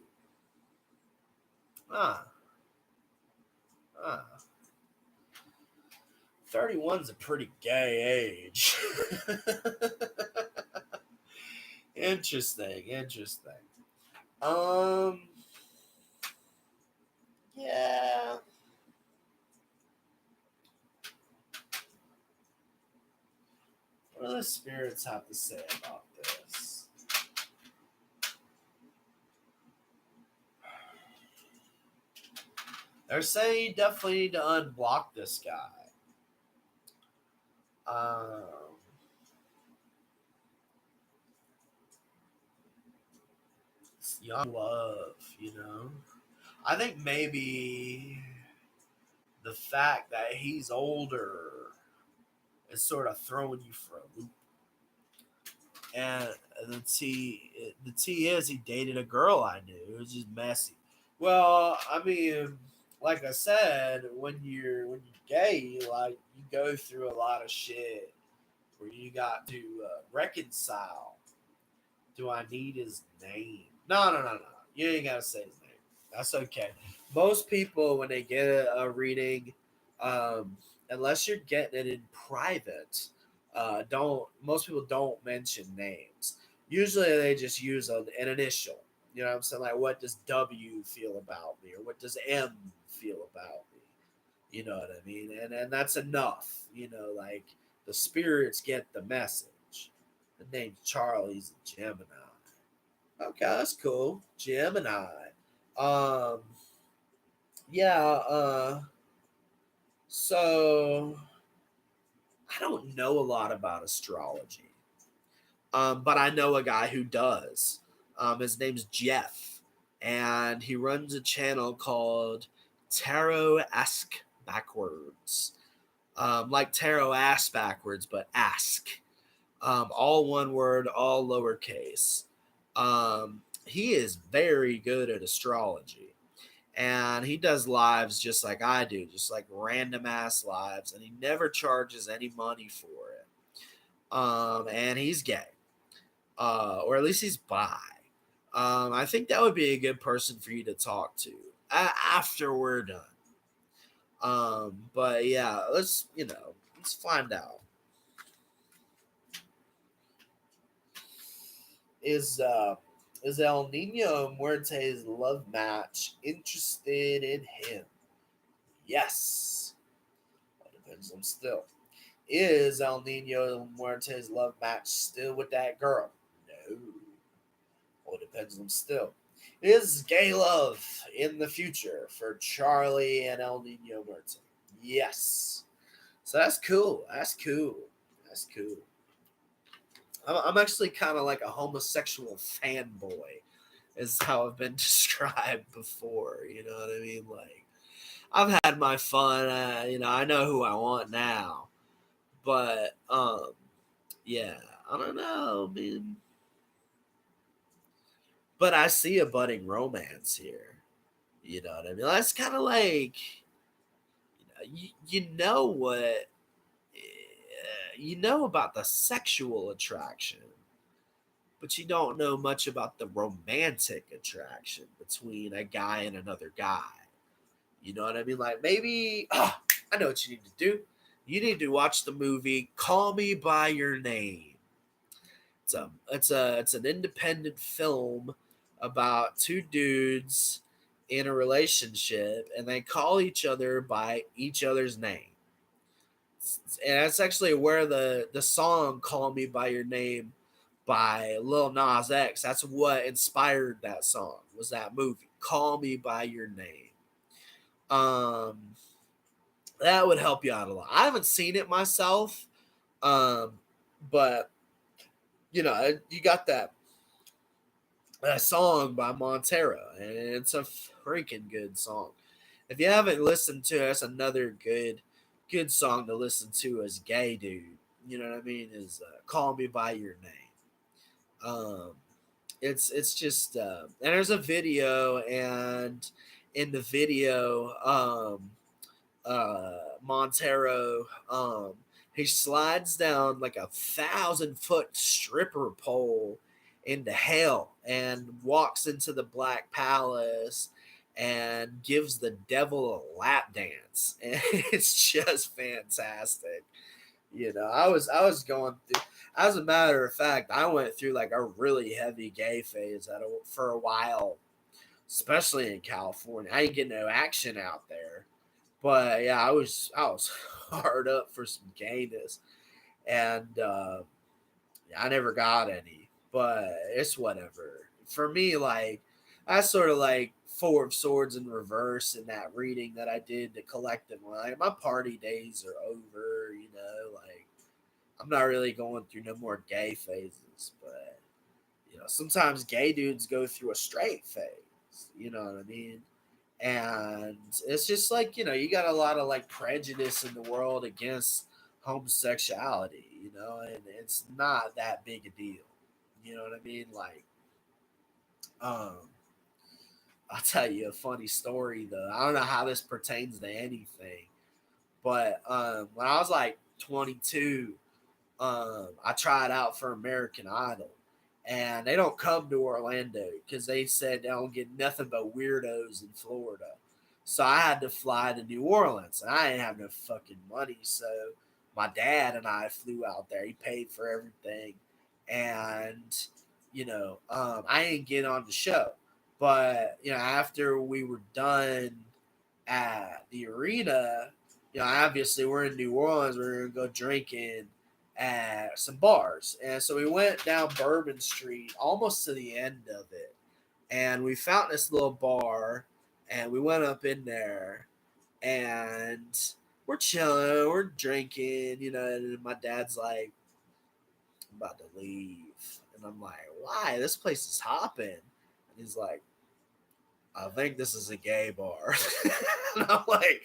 Ah, ah. 31's a pretty gay age. Interesting. Um, yeah. What do the spirits have to say about this? They're saying you definitely need to unblock this guy. It's young love. I think maybe the fact that he's older is sort of throwing you for a loop. And the T is he dated a girl I knew. It was just messy. Well, I mean, like I said, when you're gay, like you go through a lot of shit where you got to reconcile. Do I need his name? No. You ain't gotta say his name. That's okay. Most people, when they get a reading, unless you're getting it in private, don't most people don't mention names. Usually, they just use an initial. You know what I'm saying? Like, what does W feel about me, or what does M feel about me? You know what I mean? And that's enough. Like the spirits get the message. The name's Charlie's a Gemini. Okay, that's cool. Gemini. Um, yeah, so I don't know a lot about astrology. But I know a guy who does. His name's Jeff, and he runs a channel called Tarot Ask Backwards. Like tarot ass backwards, but ask. All one word, all lowercase. He is very good at astrology, and he does lives just like I do, just like random ass lives, and he never charges any money for it. And he's gay, or at least he's bi. I think that would be a good person for you to talk to after we're done. But yeah, let's find out. Is uh is El Nino Muerte's love match interested in him? Yes. Well, depends on still. Is El Nino Muerte's love match still with that girl? No. Well, depends on still. Is gay love in the future for Charlie and El Nino Muerte? Yes. So that's cool. That's cool. That's cool. I'm actually kind of like a homosexual fanboy, is how I've been described before. You know what I mean? Like, I've had my fun. I know who I want now, but yeah, I don't know, man. But I see a budding romance here. You know what I mean? That's kind of like, you know what, you know about the sexual attraction, but you don't know much about the romantic attraction between a guy and another guy. You know what I mean? Like, maybe, I know what you need to do. You need to watch the movie Call Me by Your Name. It's an independent film about two dudes in a relationship, and they call each other by each other's name. And that's actually where the song "Call Me by Your Name" by Lil Nas X. That's what inspired that song. Was that movie "Call Me by Your Name"? Um, that would help you out a lot. I haven't seen it myself, um, but you got that song by Montero, and it's a freaking good song. If you haven't listened to it, that's another good song to listen to as gay dude. You know what I mean? Is "Call Me by Your Name." Um, it's just and there's a video, and in the video, Montero, he slides down like 1,000-foot stripper pole into hell and walks into the Black Palace and gives the devil a lap dance. And it's just fantastic. I was going through. As a matter of fact, I went through like a really heavy gay phase for a while, especially in California. I didn't get no action out there, but yeah, I was hard up for some gayness, and I never got any. But it's whatever for me. Like, I sort of like Four of Swords in reverse in that reading that I did to collective. Like, my party days are over. Like, I'm not really going through no more gay phases, but sometimes gay dudes go through a straight phase. You know what I mean? And it's just like, you got a lot of like prejudice in the world against homosexuality, and it's not that big a deal. You know what I mean? Like, um, I'll tell you a funny story though. I don't know how this pertains to anything, but when I was like 22, I tried out for American Idol, and they don't come to Orlando because they said they don't get nothing but weirdos in Florida. So I had to fly to New Orleans, and I didn't have no fucking money. So my dad and I flew out there. He paid for everything, and I didn't get on the show. But after we were done at the arena, obviously we're in New Orleans. We're gonna go drinking at some bars. And so we went down Bourbon Street almost to the end of it. And we found this little bar, and we went up in there, and we're chilling, we're drinking, and my dad's like, I'm about to leave. And I'm like, why? This place is hopping. And he's like, I think this is a gay bar. And I'm like,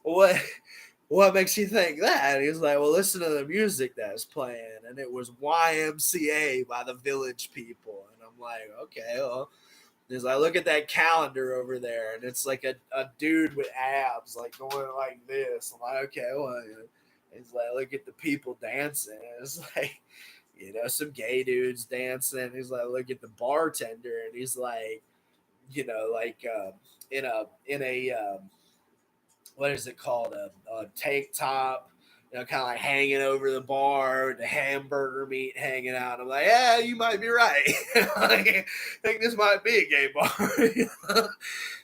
what makes you think that? And he was like, well, listen to the music that's playing. And it was YMCA by the Village People. And I'm like, okay, well. He's like, look at that calendar over there. And it's like a dude with abs, like going like this. I'm like, okay, well. He's like, look at the people dancing. And it's like, some gay dudes dancing. He's like, look at the bartender, and he's like, like in a what is it called, a tank top, kind of like hanging over the bar with the hamburger meat hanging out. I'm like, yeah, you might be right. I think this might be a gay bar.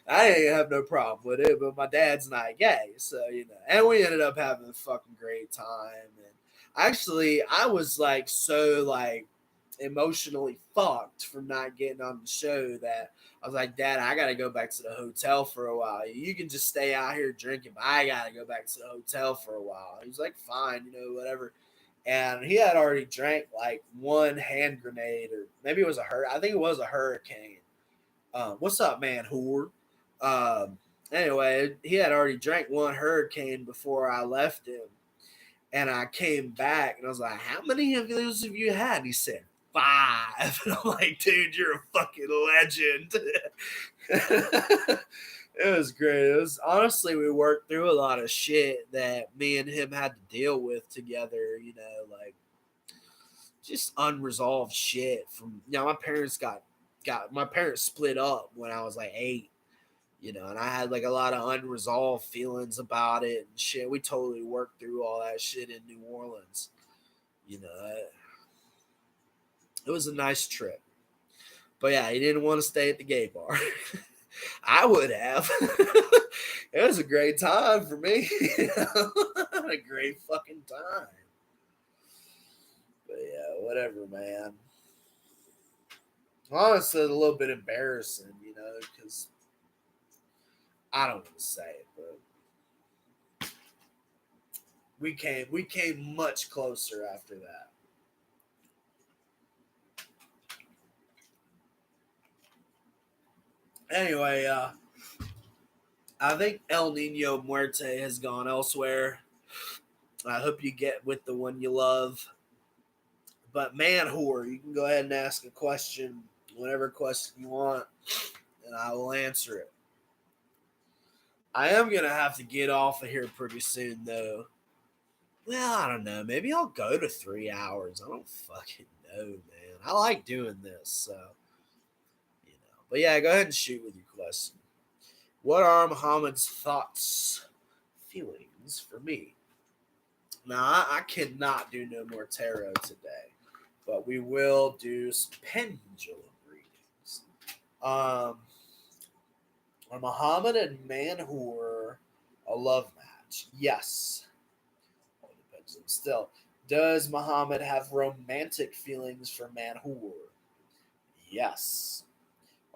I ain't have no problem with it, but my dad's not gay, so and we ended up having a fucking great time. And actually, I was like so like emotionally fucked from not getting on the show that I was like, Dad, I gotta go back to the hotel for a while. You can just stay out here drinking, but I gotta go back to the hotel for a while. He was like, fine, whatever. And he had already drank like one hand grenade, or maybe it was I think it was a hurricane. What's up, man, whore? Anyway, he had already drank one hurricane before I left him. And I came back and I was like, how many of those have you had? And he said, 5. And I'm like, dude, you're a fucking legend. It was great. It was honestly, we worked through a lot of shit that me and him had to deal with together, like just unresolved shit from, my parents my parents split up when I was like 8. And I had like a lot of unresolved feelings about it and shit. We totally worked through all that shit in New Orleans. It was a nice trip. But yeah, he didn't want to stay at the gay bar. I would have. It was a great time for me. A great fucking time. But yeah, whatever, man. Honestly, a little bit embarrassing, because I don't want to say it, but we came much closer after that. Anyway, I think El Nino Muerte has gone elsewhere. I hope you get with the one you love. But man whore, you can go ahead and ask a question, whatever question you want, and I will answer it. I am gonna have to get off of here pretty soon though. Well, I don't know. Maybe I'll go to 3 hours. I don't fucking know, man. I like doing this, so. But yeah, go ahead and shoot with your question. What are Muhammad's thoughts, feelings for me? Now, I cannot do no more tarot today, but we will do some pendulum readings. Are Muhammad and Manhur a love match? Yes. All depends on still. Does Muhammad have romantic feelings for Manhur? Yes.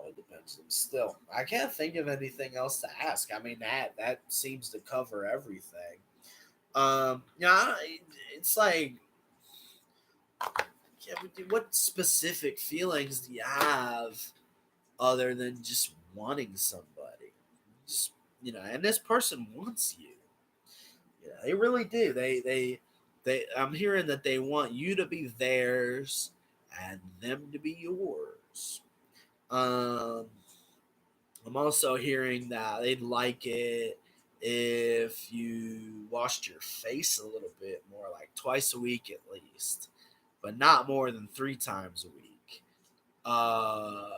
It depends on still. I can't think of anything else to ask. I mean that seems to cover everything. It's like, yeah, what specific feelings do you have other than just wanting somebody? Just and this person wants you. Yeah, they really do. They. I'm hearing that they want you to be theirs and them to be yours. Um, I'm also hearing that they'd like it if you washed your face a little bit more, like twice a week at least, but not more than 3 times a week. I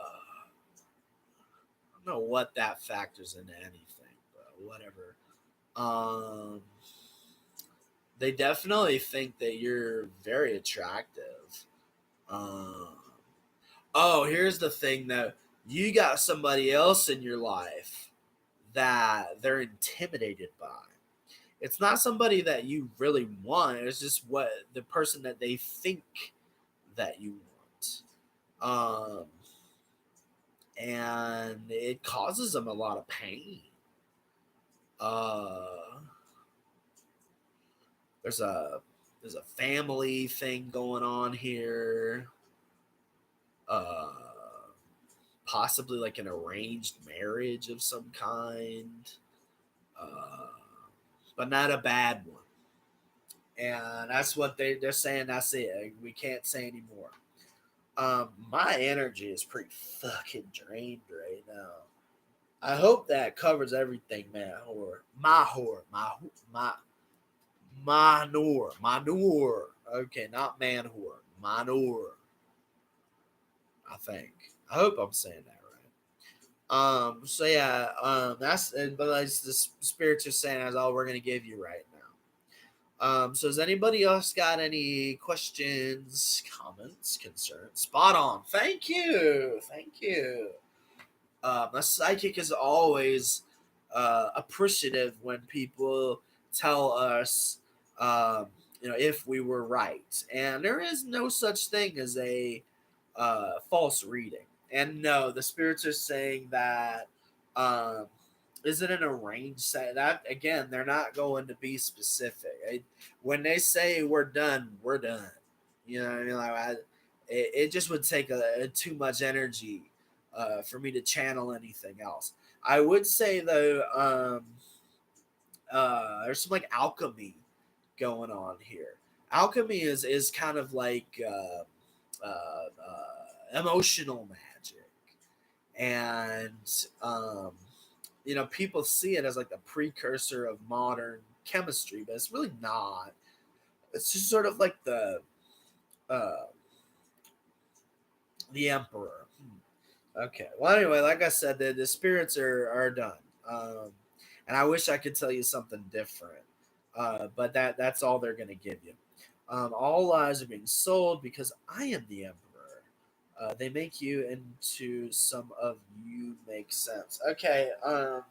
don't know what that factors into anything, but whatever. Um, they definitely think that you're very attractive. Um, oh, here's the thing though. You got somebody else in your life that they're intimidated by. It's not somebody that you really want. It's just what the person that they think that you want. Um, and it causes them a lot of pain. Uh, there's a family thing going on here. Uh, Possibly like an arranged marriage of some kind, uh, but not a bad one. And that's what they're saying. That's it. We can't say anymore. My energy is pretty fucking drained right now. I hope that covers everything, man. Or my whore, my manure. Okay, not man whore, Manure. I think. I hope I'm saying that right. So yeah, that's but as the spirits are saying, that's all we're gonna give you right now. So has anybody else got any questions, comments, concerns? Spot on. Thank you. Thank you. A psychic is always appreciative when people tell us, um, if we were right. And there is no such thing as a false reading. And no, the spirits are saying that um, is it an arranged set? That again, they're not going to be specific. When they say we're done, we're done. You know what I mean? It just would take too much energy for me to channel anything else. I would say though, there's some like alchemy going on here. Alchemy is kind of like emotional magic, and people see it as like the precursor of modern chemistry, but it's really not. It's just sort of like uh, the emperor. Okay. Well, anyway, like I said, the spirits are done, and I wish I could tell you something different, but that's all they're gonna give you. All lives are being sold because I am the emperor. They make you into some of you make sense. Okay. I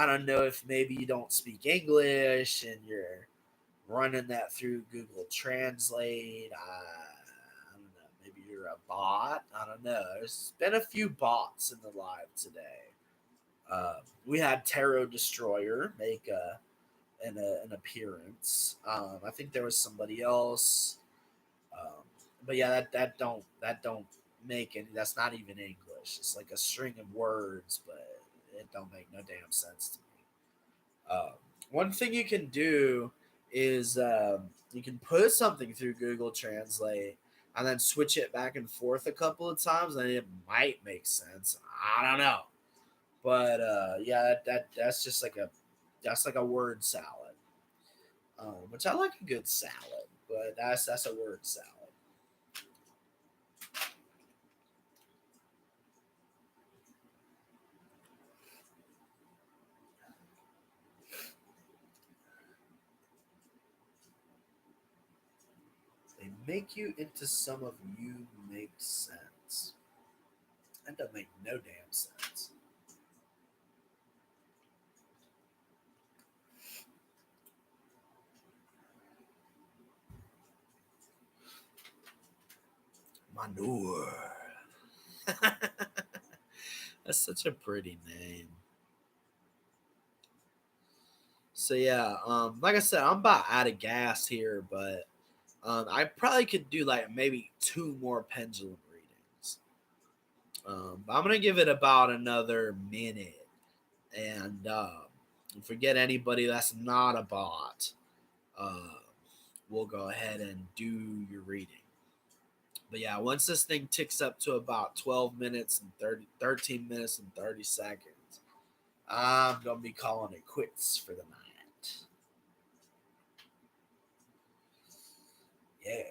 don't know if maybe you don't speak English and you're running that through Google Translate. I don't know. Maybe you're a bot. I don't know. There's been a few bots in the live today. We had Tarot Destroyer make an appearance. I think there was somebody else. Um, but yeah, that don't make any. That's not even English. It's like a string of words, but it don't make no damn sense to me. One thing you can do is you can put something through Google Translate and then switch it back and forth a couple of times, and it might make sense. I don't know, but yeah, that's just like a word salad, which I like a good salad, but that's a word salad. They make you into some of you make sense. That doesn't make no damn sense. Manure. That's such a pretty name. So yeah, like I said, I'm about out of gas here, but I probably could do like maybe two more pendulum readings. But I'm gonna give it about another minute, and forget anybody that's not a bot. Uh, we'll go ahead and do your reading. But yeah, once this thing ticks up to about 12 minutes and 13 minutes and 30 seconds, I'm going to be calling it quits for the night. Yeah.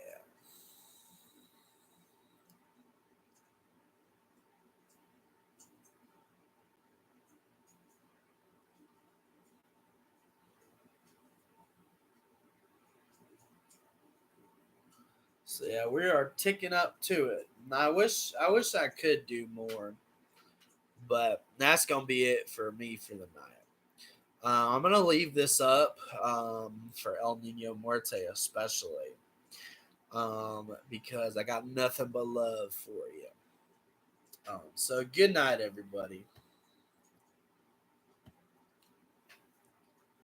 So yeah, we are ticking up to it. And I wish I could do more, but that's gonna be it for me for the night. I'm gonna leave this up for El Nino Muerte especially, because I got nothing but love for you. So good night, everybody.